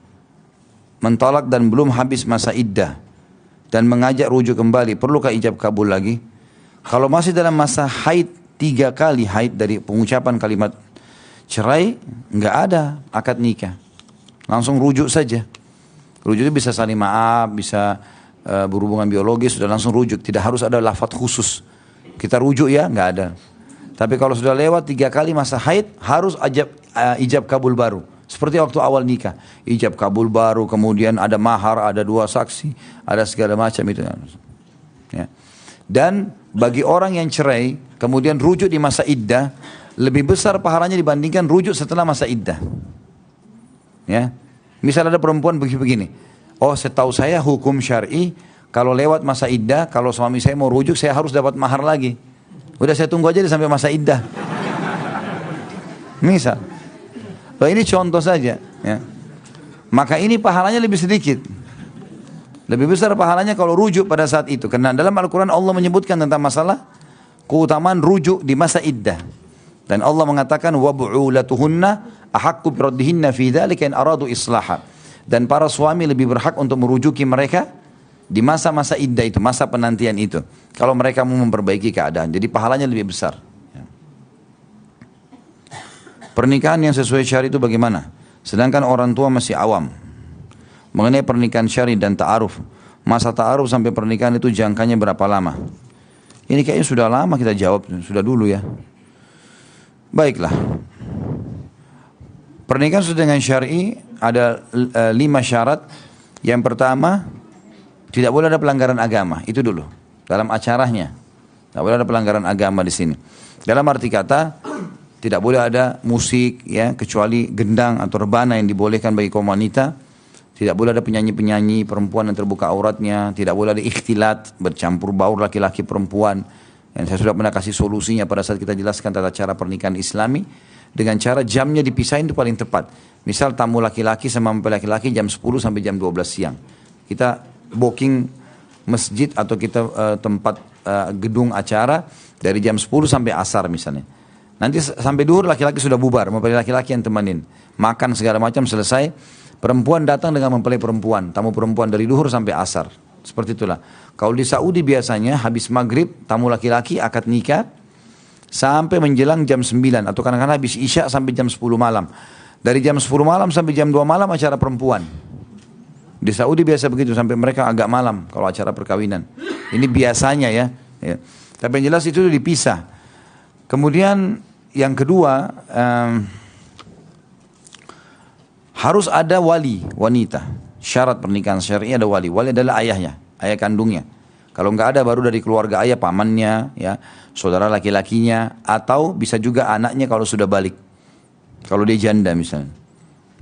Mentalak dan belum habis masa iddah dan mengajak rujuk kembali, perlukah ijab kabul lagi? Kalau masih dalam masa haid, 3 kali haid dari pengucapan kalimat cerai, nggak ada akad nikah. Langsung rujuk saja. Rujuk itu bisa saling maaf, bisa berhubungan biologis, sudah langsung rujuk. Tidak harus ada lafaz khusus. Kita rujuk ya, nggak ada. Tapi kalau sudah lewat 3 kali masa haid, harus ijab kabul baru. Seperti waktu awal nikah. Ijab kabul baru, kemudian ada mahar, ada 2 saksi, ada segala macam itu. Ya. Dan bagi orang yang cerai, kemudian rujuk di masa iddah, lebih besar pahalanya dibandingkan rujuk setelah masa iddah. Ya. Misal ada perempuan begini, oh setahu saya hukum syar'i, kalau lewat masa iddah, kalau suami saya mau rujuk, saya harus dapat mahar lagi. Udah saya tunggu aja sampai masa iddah. Misal. Nah, ini contoh saja. Ya. Maka ini pahalanya lebih sedikit. Lebih besar pahalanya kalau rujuk pada saat itu. Karena dalam Al-Quran Allah menyebutkan tentang masalah keutamaan rujuk di masa iddah. Dan Allah mengatakan وَبُعُولَتُهُنَّ أَحَقُّ بِرَدِّهِنَّ فِي ذَلِكَ إِنْ أَرَادُوا إِصْلَاحًا. Dan para suami lebih berhak untuk merujuki mereka di masa-masa iddah itu, masa penantian itu. Kalau mereka mau memperbaiki keadaan, jadi pahalanya lebih besar. Pernikahan yang sesuai syari itu bagaimana? Sedangkan orang tua masih awam. Mengenai pernikahan syari dan ta'aruf, masa ta'aruf sampai pernikahan itu jangkanya berapa lama? Ini kayaknya sudah lama kita jawab, sudah dulu ya. Baiklah. Pernikahan sesuai dengan syar'i ada 5 syarat. Yang pertama, tidak boleh ada pelanggaran agama. Itu dulu. Dalam acaranya. Tidak boleh ada pelanggaran agama di sini. Dalam arti kata, tidak boleh ada musik, ya, kecuali gendang atau rebana yang dibolehkan bagi kaum wanita. Tidak boleh ada penyanyi-penyanyi perempuan yang terbuka auratnya. Tidak boleh ada ikhtilat, bercampur baur laki-laki perempuan. Dan saya sudah pernah kasih solusinya pada saat kita jelaskan tata cara pernikahan Islami. Dengan cara jamnya dipisahin itu paling tepat. Misal tamu laki-laki sama mempelai laki-laki jam 10 sampai jam 12 siang. Kita booking masjid atau kita tempat gedung acara dari jam 10 sampai asar misalnya. Nanti sampai duhur laki-laki sudah bubar, mempelai laki-laki yang temanin. Makan segala macam selesai. Perempuan datang dengan mempelai perempuan, tamu perempuan dari duhur sampai asar. Seperti itulah. Kalau di Saudi biasanya habis maghrib tamu laki-laki akad nikah sampai menjelang jam 9 atau kadang-kadang habis isya sampai jam 10 malam. Dari jam 10 malam sampai jam 2 malam acara perempuan. Di Saudi biasa begitu sampai mereka agak malam kalau acara perkawinan. Ini biasanya ya. Tapi yang jelas itu dipisah. Kemudian yang kedua harus ada wali wanita. Syarat pernikahan syar'i ada wali. Wali adalah ayahnya, ayah kandungnya. Kalau nggak ada baru dari keluarga ayah, pamannya, ya, saudara laki-lakinya, atau bisa juga anaknya kalau sudah balik. Kalau dia janda misalnya.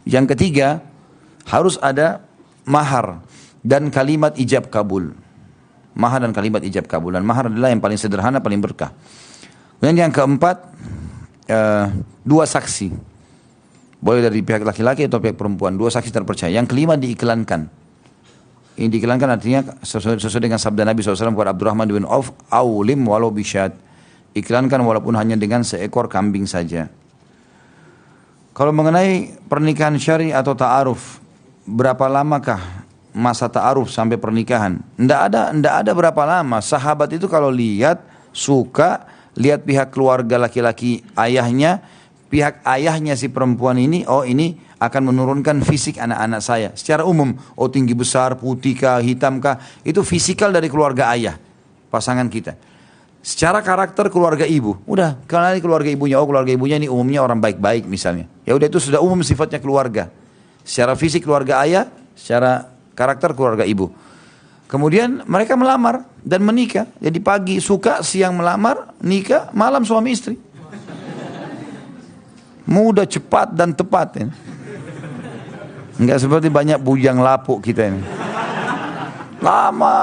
Yang ketiga, harus ada mahar dan kalimat ijab kabul. Mahar dan kalimat ijab kabul. Dan mahar adalah yang paling sederhana, paling berkah. Dan yang keempat, 2 saksi. Boleh dari pihak laki-laki atau pihak perempuan. 2 saksi terpercaya. Yang kelima diiklankan. Ini diiklankan artinya sesuai dengan sabda Nabi SAW kepada Abdurrahman bin Auf, aulim walau bisyad. Iklankan walaupun hanya dengan seekor kambing saja. Kalau mengenai pernikahan syari atau ta'aruf, berapa lamakah masa ta'aruf sampai pernikahan? Nggak ada berapa lama. Sahabat itu kalau lihat, suka, lihat pihak keluarga laki-laki ayahnya, pihak ayahnya si perempuan ini, oh ini akan menurunkan fisik anak-anak saya. Secara umum, oh tinggi besar, putih kah, hitam kah, itu fisikal dari keluarga ayah, pasangan kita. Secara karakter keluarga ibu, udah kenali keluarga ibunya, oh keluarga ibunya ini umumnya orang baik-baik misalnya. Ya udah itu sudah umum sifatnya keluarga. Secara fisik keluarga ayah, secara karakter keluarga ibu. Kemudian mereka melamar dan menikah. Jadi pagi suka, siang melamar, nikah, malam suami istri. Mudah, cepat dan tepat ya. Enggak seperti banyak bujang lapuk kita ini. Lama.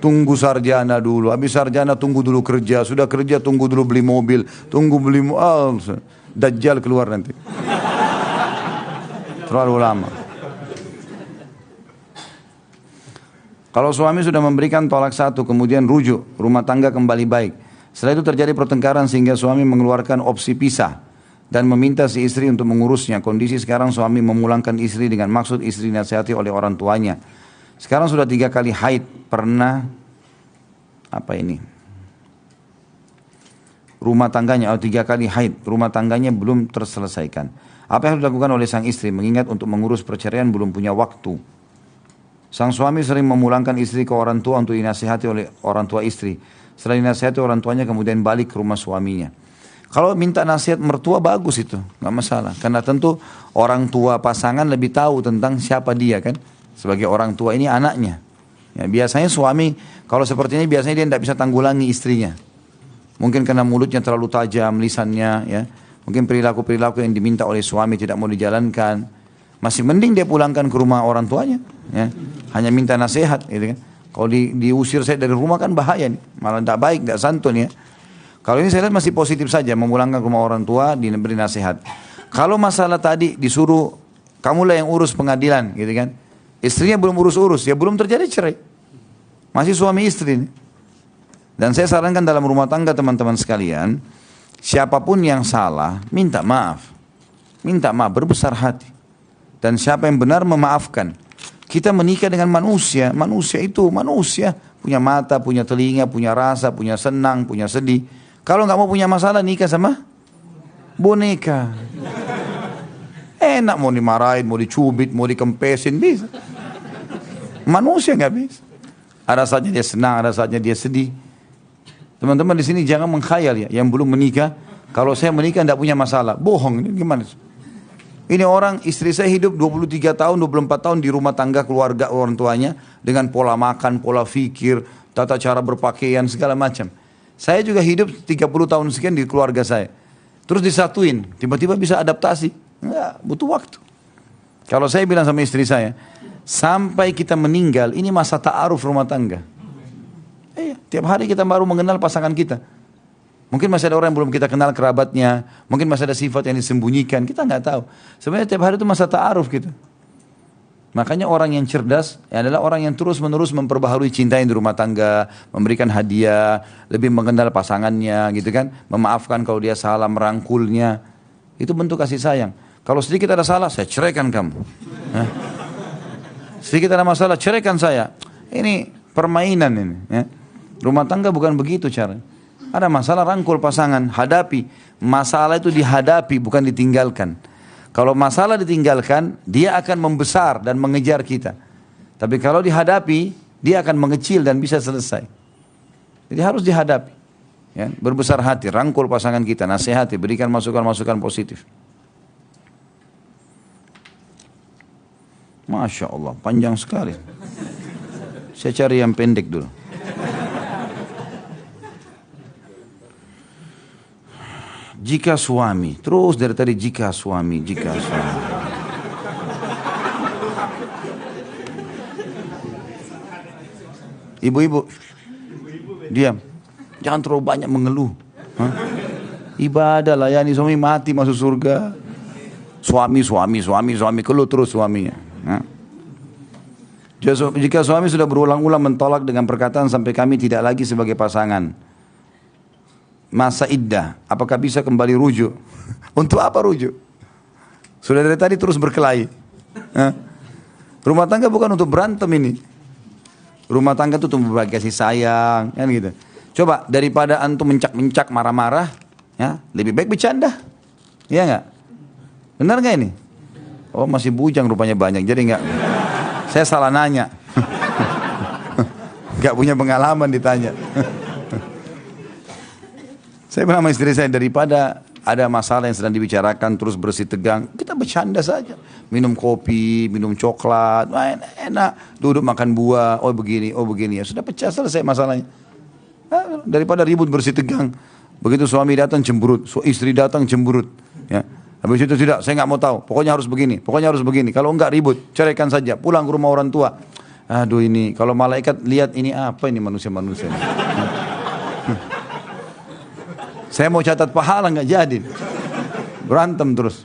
Tunggu sarjana dulu. Habis sarjana tunggu dulu kerja. Sudah kerja tunggu dulu beli mobil. Tunggu beli Dajjal keluar nanti. Terlalu lama. Kalau suami sudah memberikan tolak 1 kemudian rujuk, rumah tangga kembali baik. Setelah itu terjadi pertengkaran sehingga suami mengeluarkan opsi pisah dan meminta si istri untuk mengurusnya. Kondisi sekarang suami memulangkan istri dengan maksud istri dinasihati oleh orang tuanya. Sekarang sudah 3 kali haid. Pernah rumah tangganya 3 kali haid. Rumah tangganya belum terselesaikan. Apa yang harus dilakukan oleh sang istri? Mengingat untuk mengurus perceraian belum punya waktu. Sang suami sering memulangkan istri ke orang tua untuk dinasihati oleh orang tua istri. Setelah dinasihati orang tuanya kemudian balik ke rumah suaminya. Kalau minta nasihat mertua bagus itu, nggak masalah. Karena tentu orang tua pasangan lebih tahu tentang siapa dia kan. Sebagai orang tua ini anaknya. Ya, biasanya suami kalau seperti ini biasanya dia tidak bisa tanggulangi istrinya. Mungkin karena mulutnya terlalu tajam, lisannya, ya. Mungkin perilaku-perilaku yang diminta oleh suami tidak mau dijalankan. Masih mending dia pulangkan ke rumah orang tuanya. Ya. Hanya minta nasihat, gitu kan. Kalau diusir saya dari rumah kan bahaya nih. Malah tidak baik, tidak santun ya. Kalau ini saya lihat masih positif saja, memulangkan ke rumah orang tua, diberi nasihat. Kalau masalah tadi disuruh, kamulah yang urus pengadilan, gitu kan. Istrinya belum urus-urus, ya belum terjadi cerai. Masih suami istri. Dan saya sarankan dalam rumah tangga teman-teman sekalian, siapapun yang salah, minta maaf. Minta maaf, berbesar hati. Dan siapa yang benar memaafkan. Kita menikah dengan manusia. Manusia itu manusia. Punya mata, punya telinga, punya rasa, punya senang, punya sedih. Kalau nggak mau punya masalah, nikah sama boneka. Enak mau dimarahin, mau dicubit, mau dikempesin, bisa. Manusia nggak bisa. Ada saatnya dia senang, ada saatnya dia sedih. Teman-teman di sini jangan mengkhayal ya, yang belum menikah. Kalau saya menikah tidak punya masalah, bohong. Ini gimana? Ini orang, istri saya hidup 23 tahun, 24 tahun di rumah tangga keluarga orang tuanya. Dengan pola makan, pola fikir, tata cara berpakaian, segala macam. Saya juga hidup 30 tahun sekian di keluarga saya. Terus disatuin, tiba-tiba bisa adaptasi. Enggak, butuh waktu. Kalau saya bilang sama istri saya, sampai kita meninggal, ini masa ta'aruf rumah tangga. Tiap hari kita baru mengenal pasangan kita. Mungkin masih ada orang yang belum kita kenal kerabatnya. Mungkin masih ada sifat yang disembunyikan. Kita nggak tahu. Sebenarnya tiap hari itu masa ta'aruf kita. Makanya orang yang cerdas adalah orang yang terus-menerus memperbaharui cintanya di rumah tangga. Memberikan hadiah. Lebih mengenal pasangannya gitu kan. Memaafkan kalau dia salah, merangkulnya. Itu bentuk kasih sayang. Kalau sedikit ada salah, saya ceraikan kamu. Sedikit ada masalah, ceraikan saya. Ini permainan ini. Ya. Rumah tangga bukan begitu cara. Ada masalah, rangkul pasangan, hadapi. Masalah itu dihadapi, bukan ditinggalkan. Kalau masalah ditinggalkan, dia akan membesar dan mengejar kita. Tapi kalau dihadapi, dia akan mengecil dan bisa selesai. Jadi harus dihadapi. Ya, berbesar hati, rangkul pasangan kita, nasihati, berikan masukan-masukan positif. Masya Allah, panjang sekali. Saya cari yang pendek dulu. Jika suami, terus dari tadi jika suami. Ibu-ibu, diam. Jangan terlalu banyak mengeluh. Ibadah, layani suami, mati masuk surga. Suami, keluh terus suaminya. Jika suami sudah berulang-ulang mentolak dengan perkataan sampai kami tidak lagi sebagai pasangan. Masa iddah, apakah bisa kembali rujuk? Untuk apa rujuk? Sudah dari tadi terus berkelahi. Rumah tangga bukan untuk berantem ini. Rumah tangga itu untuk berbagi kasih sayang, kan gitu. Coba daripada antum mencak-mencak marah-marah, ya lebih baik bercanda, ya nggak? Benar nggak ini? Oh masih bujang rupanya banyak, jadi nggak. Saya salah nanya, nggak punya pengalaman ditanya. Saya bilang sama istri saya, daripada ada masalah yang sedang dibicarakan terus bersih tegang, kita bercanda saja. Minum kopi, minum coklat, enak. Duduk makan buah, oh begini. Ya sudah pecah, selesai masalahnya. Daripada ribut bersih tegang. Begitu suami datang cemberut, istri datang cemberut. Ya. Habis itu tidak, saya nggak mau tahu. Pokoknya harus begini. Kalau enggak ribut, ceraikan saja. Pulang ke rumah orang tua. Aduh ini, kalau malaikat lihat ini apa ini manusia-manusia. Saya mau catat pahala nggak jadi, berantem terus.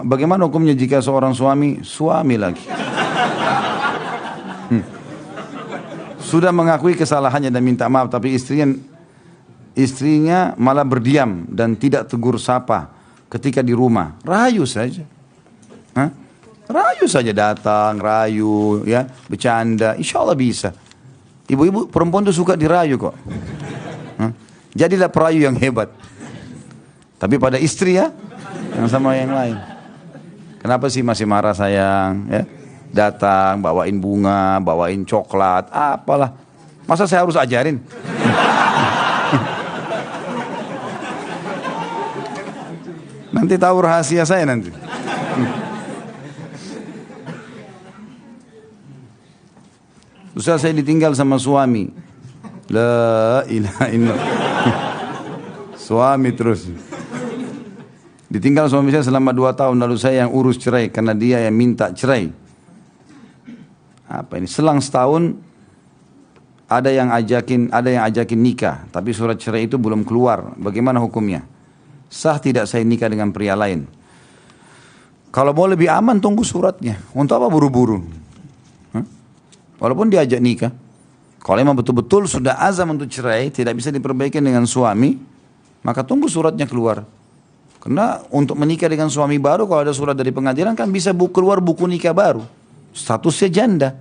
Bagaimana hukumnya jika seorang suami lagi sudah mengakui kesalahannya dan minta maaf, tapi istrinya malah berdiam dan tidak tegur sapa ketika di rumah, rayu saja. Rayu saja, datang, rayu, ya, bercanda, insya Allah bisa. Ibu-ibu perempuan itu suka dirayu kok. Jadilah perayu yang hebat. Tapi pada istri ya, yang sama yang lain. Kenapa sih masih marah sayang? Ya? Datang, bawain bunga, bawain coklat, apalah. Masa saya harus ajarin? Nanti tahu rahasia saya nanti. Ustaz, saya ditinggal sama suami. La ilaha illallah. Suami terus. Ditinggal suami saya selama 2 tahun, lalu saya yang urus cerai karena dia yang minta cerai. Apa ini? Selang setahun ada yang ajakin nikah, tapi surat cerai itu belum keluar. Bagaimana hukumnya? Sah tidak saya nikah dengan pria lain? Kalau mau lebih aman tunggu suratnya. Untuk apa buru-buru? Walaupun diajak nikah, kalau memang betul-betul sudah azam untuk cerai, tidak bisa diperbaiki dengan suami, maka tunggu suratnya keluar. Karena untuk menikah dengan suami baru, kalau ada surat dari pengadilan kan bisa keluar buku nikah baru. Statusnya janda.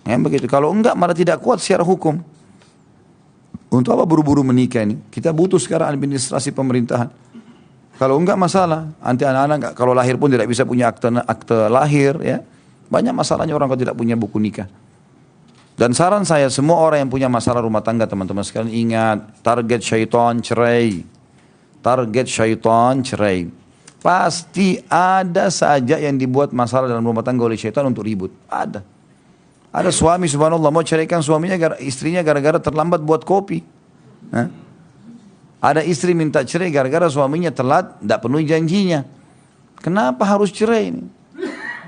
Ya, begitu. Kalau enggak malah tidak kuat secara hukum. Untuk apa buru-buru menikah ini? Kita butuh sekarang administrasi pemerintahan. Kalau enggak masalah. Nanti anak-anak kalau lahir pun tidak bisa punya akte lahir. Ya. Banyak masalahnya orang kalau tidak punya buku nikah. Dan saran saya, semua orang yang punya masalah rumah tangga, teman-teman sekalian, ingat, target syaitan cerai. Target syaitan cerai. Pasti ada saja yang dibuat masalah dalam rumah tangga oleh syaitan untuk ribut. Ada. Ada suami subhanallah mau ceraikan suaminya, istrinya gara-gara terlambat buat kopi. Hah? Ada istri minta cerai gara-gara suaminya telat, tidak penuhi janjinya. Kenapa harus cerai ini?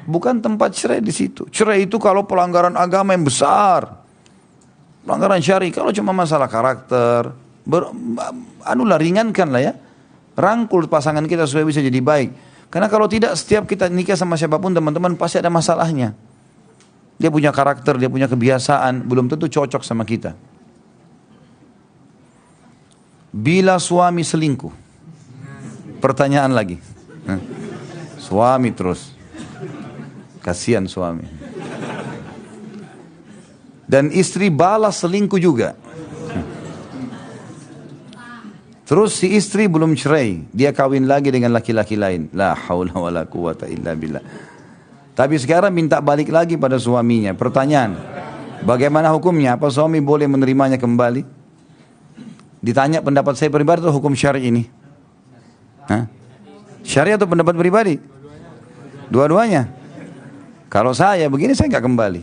Bukan tempat cerai di situ. Cerai itu kalau pelanggaran agama yang besar. Pelanggaran syari. Kalau cuma masalah karakter. Ringankan lah ya. Rangkul pasangan kita supaya bisa jadi baik. Karena kalau tidak, setiap kita nikah sama siapapun teman-teman pasti ada masalahnya. Dia punya karakter, dia punya kebiasaan. Belum tentu cocok sama kita. Bila suami selingkuh. Pertanyaan lagi. Suami terus. Kasihan suami. Dan istri balas selingkuh juga. Terus si istri belum cerai, dia kawin lagi dengan laki-laki lain. La haula wala quwata illa billah. Tapi sekarang minta balik lagi pada suaminya. Pertanyaan, bagaimana hukumnya? Apa suami boleh menerimanya kembali? Ditanya pendapat saya pribadi atau hukum syar'i ini? Hah? Syar'i atau pendapat pribadi? Dua-duanya. Kalau saya begini saya nggak kembali.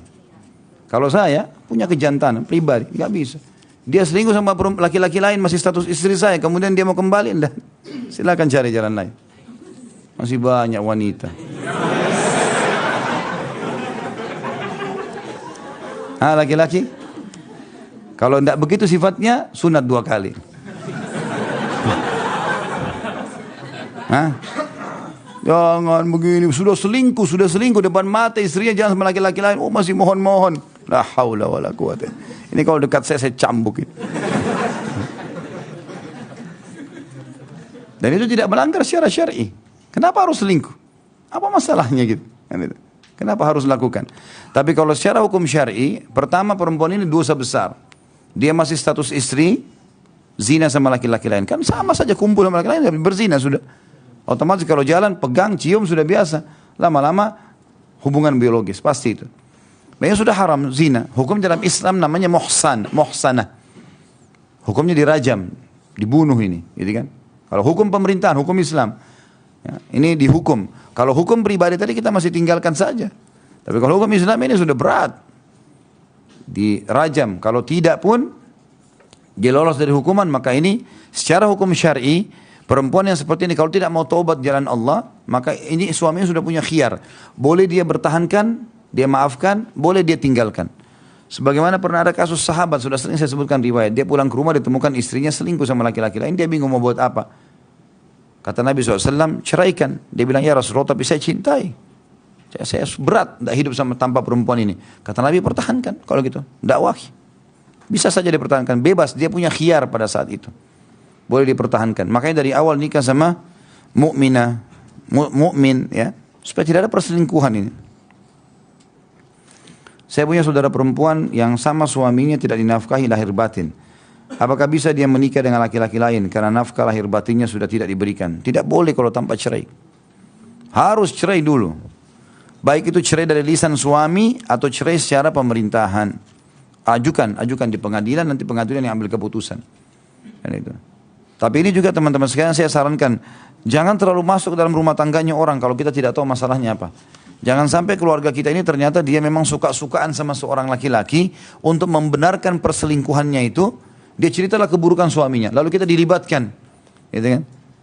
Kalau saya punya kejantanan pribadi, nggak bisa. Dia selingkuh sama laki-laki lain masih status istri saya, kemudian dia mau kembali, enggak. Silakan cari jalan lain. Masih banyak wanita. Laki-laki? Kalau enggak begitu sifatnya, sunat 2 kali. Jangan begini, sudah selingkuh depan mata istrinya, jangan sama laki-laki lain. Oh masih mohon-mohon. La haula wala quwata. Ini kalau dekat saya cambuk. Dan itu tidak melanggar secara syar'i. Kenapa harus selingkuh? Apa masalahnya gitu? Kenapa harus lakukan? Tapi kalau secara hukum syar'i, pertama perempuan ini dosa besar. Dia masih status istri, zina sama laki-laki lain. Kan sama saja kumpul sama laki-laki lain, berzina sudah. Otomatis kalau jalan, pegang, cium sudah biasa. Lama-lama hubungan biologis, pasti itu. Memang sudah haram zina. Hukum dalam Islam namanya muhsanah. Hukumnya dirajam, dibunuh ini, gitu kan? Kalau hukum pemerintahan, hukum Islam, ya, ini dihukum. Kalau hukum pribadi tadi kita masih tinggalkan saja. Tapi kalau hukum Islam ini sudah berat, dirajam. Kalau tidak pun dia lolos dari hukuman, maka ini secara hukum syar'i. Perempuan yang seperti ini kalau tidak mau taubat jalan Allah, maka ini suaminya sudah punya khiyar. Boleh dia bertahankan, dia maafkan, boleh dia tinggalkan. Sebagaimana pernah ada kasus sahabat, sudah sering saya sebutkan riwayat. Dia pulang ke rumah ditemukan istrinya selingkuh sama laki-laki lain, dia bingung mau buat apa. Kata Nabi SAW, ceraikan. Dia bilang, ya Rasulullah tapi saya cintai. Saya berat tidak hidup sama tanpa perempuan ini. Kata Nabi, pertahankan kalau gitu. Dakwah. Bisa saja dipertahankan, bebas, dia punya khiyar pada saat itu. Boleh dipertahankan. Makanya dari awal nikah sama mukmin ya, supaya tidak ada perselingkuhan ini. Saya punya saudara perempuan yang sama suaminya tidak dinafkahi lahir batin. Apakah bisa dia menikah dengan laki-laki lain karena nafkah lahir batinnya sudah tidak diberikan? Tidak boleh kalau tanpa cerai. Harus cerai dulu. Baik itu cerai dari lisan suami atau cerai secara pemerintahan. Ajukan di pengadilan, nanti pengadilan yang ambil keputusan. Dan itu. Tapi ini juga teman-teman sekalian saya sarankan, jangan terlalu masuk ke dalam rumah tangganya orang kalau kita tidak tahu masalahnya apa. Jangan sampai keluarga kita ini ternyata dia memang suka-sukaan sama seorang laki-laki untuk membenarkan perselingkuhannya itu, dia ceritalah keburukan suaminya, lalu kita dilibatkan. Gitu kan?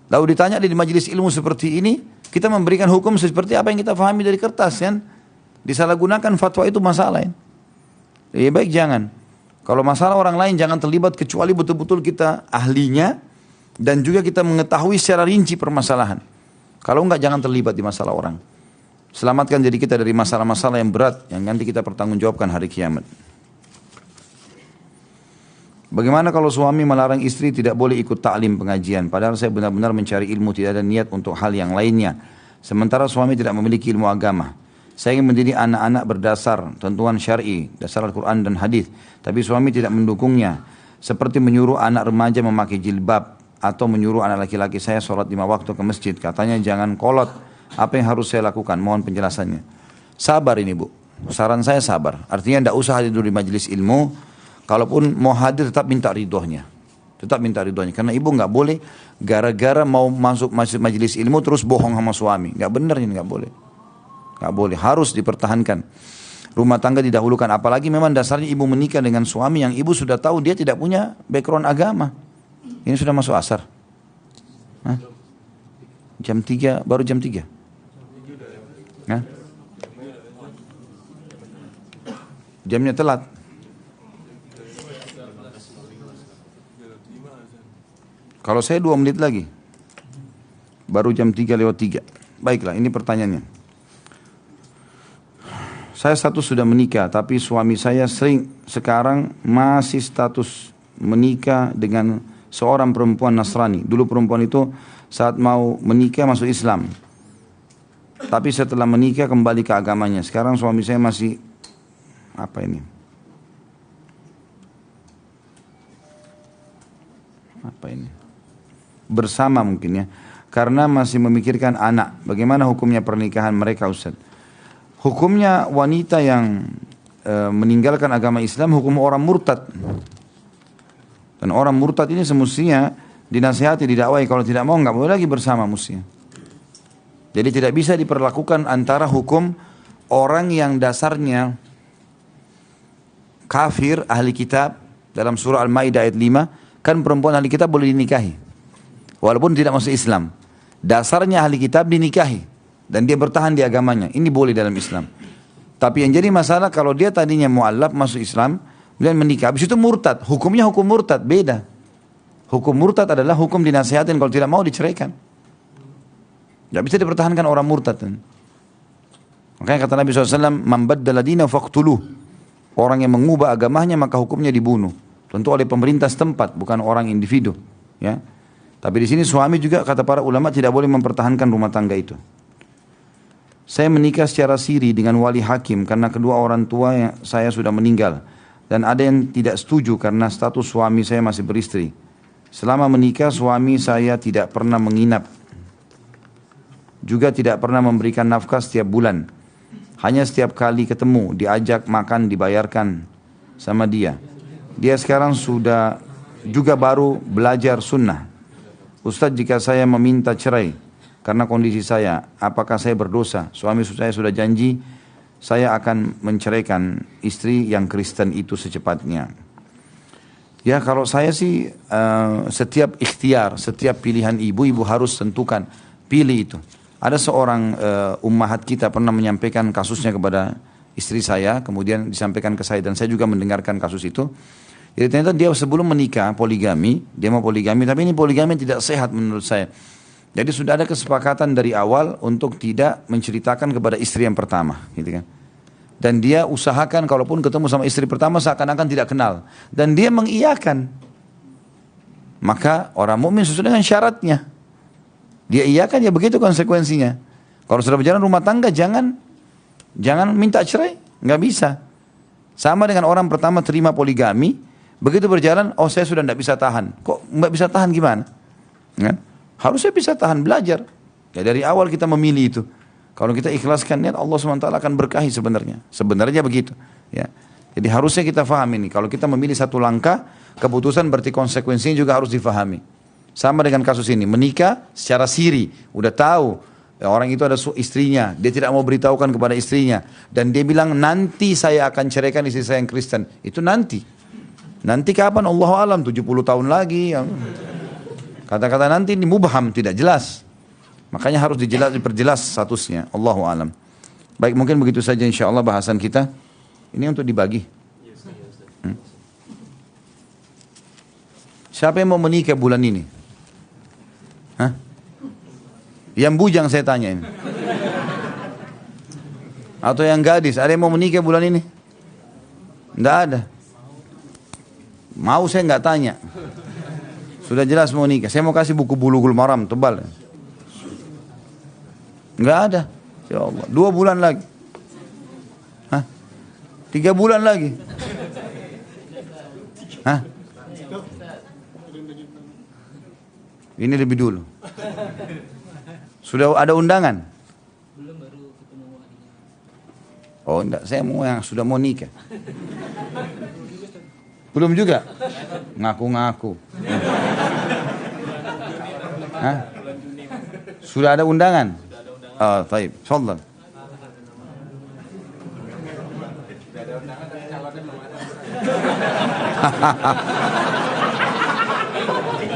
Lalu ditanya di majelis ilmu seperti ini, kita memberikan hukum seperti apa yang kita pahami dari kertas kan? Disalahgunakan fatwa itu masalah. Ya? Lebih baik jangan. Kalau masalah orang lain jangan terlibat kecuali betul-betul kita ahlinya, dan juga kita mengetahui secara rinci permasalahan. Kalau enggak jangan terlibat di masalah orang. Selamatkan diri kita dari masalah-masalah yang berat yang nanti kita pertanggungjawabkan hari kiamat. Bagaimana kalau suami melarang istri tidak boleh ikut taklim pengajian, padahal saya benar-benar mencari ilmu, tidak ada niat untuk hal yang lainnya. Sementara suami tidak memiliki ilmu agama. Saya ingin mendidik anak-anak berdasar tentuan syar'i, dasar Al-Quran dan hadis, tapi suami tidak mendukungnya. Seperti menyuruh anak remaja memakai jilbab, atau menyuruh anak laki-laki saya sholat 5 waktu ke masjid. Katanya jangan kolot. Apa yang harus saya lakukan? Mohon penjelasannya. Sabar ini Bu. Saran saya sabar. Artinya tidak usah hadir di majelis ilmu. Kalaupun mau hadir tetap minta ridhonya. Tetap minta ridhonya. Karena ibu nggak boleh gara-gara mau masuk majelis ilmu terus bohong sama suami. Nggak benar ini, nggak boleh. Nggak boleh. Harus dipertahankan. Rumah tangga didahulukan. Apalagi memang dasarnya ibu menikah dengan suami yang ibu sudah tahu dia tidak punya background agama. Ini sudah masuk asar. Hah? Jam 3, baru jam 3. Hah? Jamnya telat. Kalau saya 2 menit lagi. Baru jam 3:03. Baiklah, ini pertanyaannya. Saya status sudah menikah, tapi suami saya sekarang masih status menikah dengan seorang perempuan Nasrani. Dulu perempuan itu saat mau menikah masuk Islam. Tapi setelah menikah kembali ke agamanya. Sekarang suami saya masih, apa ini? Apa ini? Bersama mungkin ya, karena masih memikirkan anak. Bagaimana hukumnya pernikahan mereka Ustaz? Hukumnya wanita yang meninggalkan agama Islam hukum orang murtad. Dan orang murtad ini semestinya dinasihati, didakwai, kalau tidak mau nggak boleh lagi bersama mestinya. Jadi tidak bisa diperlakukan antara hukum orang yang dasarnya kafir ahli kitab dalam surah Al-Maidah ayat 5, kan perempuan ahli kitab boleh dinikahi. Walaupun tidak masuk Islam. Dasarnya ahli kitab dinikahi. Dan dia bertahan di agamanya. Ini boleh dalam Islam. Tapi yang jadi masalah kalau dia tadinya mu'allaf masuk Islam. Kemudian menikah. Habis itu murtad. Hukumnya hukum murtad. Beda. Hukum murtad adalah hukum dinasihatin. Kalau tidak mau diceraikan. Tidak bisa dipertahankan orang murtad. Makanya kata Nabi SAW. Man baddala dina faqtuluh. Orang yang mengubah agamanya maka hukumnya dibunuh. Tentu oleh pemerintah setempat. Bukan orang individu. Ya. Tapi di sini suami juga kata para ulama tidak boleh mempertahankan rumah tangga itu. Saya menikah secara siri dengan wali hakim karena kedua orang tua saya sudah meninggal. Dan ada yang tidak setuju karena status suami saya masih beristri. Selama menikah suami saya tidak pernah menginap. Juga tidak pernah memberikan nafkah setiap bulan. Hanya setiap kali ketemu diajak makan dibayarkan sama dia. Dia sekarang sudah juga baru belajar sunnah. Ustaz, jika saya meminta cerai karena kondisi saya, apakah saya berdosa? Suami saya sudah janji saya akan menceraikan istri yang Kristen itu secepatnya. Ya kalau saya sih setiap ikhtiar, setiap pilihan ibu harus tentukan, pilih itu. Ada seorang ummahat kita pernah menyampaikan kasusnya kepada istri saya, kemudian disampaikan ke saya dan saya juga mendengarkan kasus itu. Jadi ternyata dia sebelum menikah poligami, dia mau poligami, tapi ini poligami tidak sehat menurut saya. Jadi sudah ada kesepakatan dari awal untuk tidak menceritakan kepada istri yang pertama, gitu kan. Dan dia usahakan kalaupun ketemu sama istri pertama seakan-akan tidak kenal. Dan dia mengiyakan. Maka orang mukmin sesuai dengan syaratnya. Dia iyakan ya begitu konsekuensinya. Kalau sudah berjalan rumah tangga jangan minta cerai, nggak bisa. Sama dengan orang pertama terima poligami. Begitu berjalan, oh saya sudah tidak bisa tahan. Kok nggak bisa tahan gimana? Kan? Harusnya bisa tahan, belajar. Ya dari awal kita memilih itu. Kalau kita ikhlaskan niat, Allah SWT akan berkahi sebenarnya. Sebenarnya begitu. Ya. Jadi harusnya kita faham ini. Kalau kita memilih satu langkah, keputusan berarti konsekuensinya juga harus difahami. Sama dengan kasus ini, menikah secara siri, udah tahu. Ya, orang itu ada istrinya, dia tidak mau beritahukan kepada istrinya. Dan dia bilang, nanti saya akan ceraikan istri saya yang Kristen. Itu nanti. Nanti kapan? Allahu alam, 70 tahun lagi. Kata-kata nanti ini mubham, tidak jelas. Makanya harus diperjelas statusnya. Allahu alam. Baik, mungkin begitu saja insyaAllah bahasan kita. Ini untuk dibagi. Siapa yang mau menikah bulan ini? Hah? Yang bujang saya tanya ini. Atau yang gadis, ada yang mau menikah bulan ini? Tidak ada. Mau saya nggak tanya. Sudah jelas mau nikah. Saya mau kasih buku Bulughul Maram tebal. Nggak ada. Ya Allah. 2 bulan lagi. Hah? 3 bulan lagi. Hah? Ini lebih dulu. Sudah ada undangan? Belum, baru ketemu walinya. Oh enggak, saya mau yang sudah mau nikah. Belum juga? Ngaku-ngaku. Hah? Sudah ada undangan? Oh, baik. Fadhal.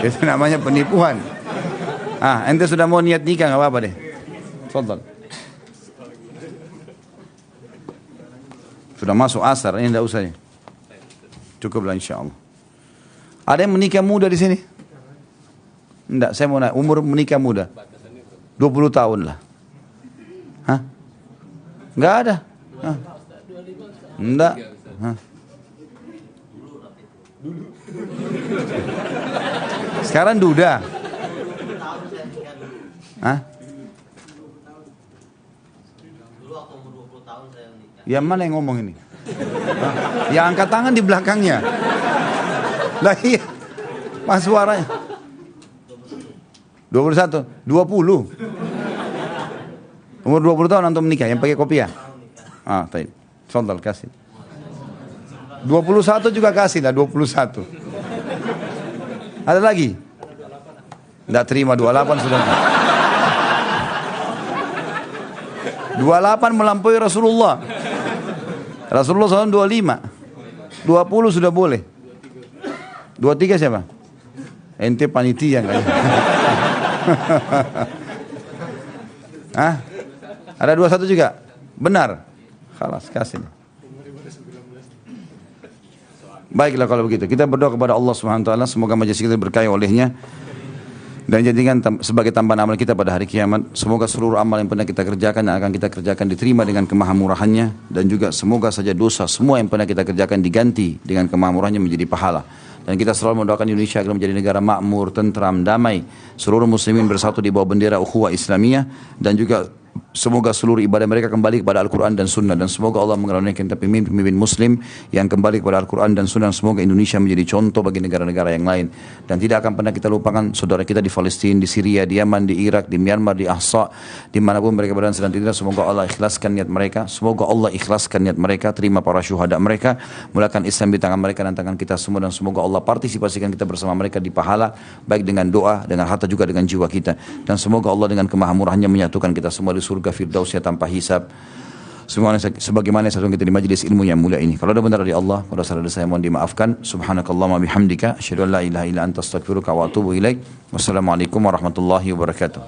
Itu namanya penipuan. Ente sudah mau niat nikah, nggak apa-apa deh. Fadhal. Sudah masuk asar, ini tidak usah ya. Cukuplah insya Allah. Ada yang menikah muda di sini? Enggak, saya mau nanya, umur menikah muda 20 tahun lah. Hah? Enggak ada. Hah? Enggak. Hah? Sekarang duda. Hah? Yang mana yang ngomong ini? Yang angkat tangan di belakangnya. Lah iya. Mas suaranya. 21, 20. Umur 20 tahun antum menikah yang pakai kopiah. Baik. Fadhal kasih. 21 juga kasih lah 21. Ada lagi? Enggak terima 28 sudah. 28 melampaui Rasulullah. Rasulullah SAW 25. 20 sudah boleh. 23 siapa? Ente panitia kan? Hah? Ada 21 juga? Benar? Khalas, kasih. Baiklah kalau begitu. Kita berdoa kepada Allah Subhanahu wa taala semoga majelis kita diberkahi olehnya dan jadikan sebagai tambahan amal kita pada hari kiamat. Semoga seluruh amal yang pernah kita kerjakan dan akan kita kerjakan diterima dengan kemahamurahannya, dan juga semoga saja dosa semua yang pernah kita kerjakan diganti dengan kemahamurahannya menjadi pahala. Dan kita selalu mendoakan Indonesia agar menjadi negara makmur, tentram, damai. Seluruh muslimin bersatu di bawah bendera ukhuwah Islamiyah, dan juga semoga seluruh ibadah mereka kembali kepada Al-Quran dan Sunnah, dan semoga Allah mengaruniakan kita pemimpin Muslim yang kembali kepada Al-Quran dan Sunnah. Semoga Indonesia menjadi contoh bagi negara-negara yang lain, dan tidak akan pernah kita lupakan saudara kita di Palestina, di Syria, di Yaman, di Irak, di Myanmar, di Ahsa, dimanapun mereka berada sedang tidak. Semoga Allah ikhlaskan niat mereka, semoga Allah ikhlaskan niat mereka, terima para syuhada mereka, mulakan Islam di tangan mereka dan tangan kita semua, dan semoga Allah partisipasikan kita bersama mereka di pahala, baik dengan doa, dengan harta, juga dengan jiwa kita. Dan semoga Allah dengan kemahamurahannya menyatukan kita semua di surga firdausnya tanpa hisab. Sebagaimana satu kita di majelis ilmu yang mulia ini. Kalau ada benar dari Allah, kalau salah saya mohon dimaafkan. Subhanakallahumma bihamdika, asyhadu an la ilaha illa anta astaghfiruka wa atubu ilaik. Wassalamualaikum warahmatullahi wabarakatuh.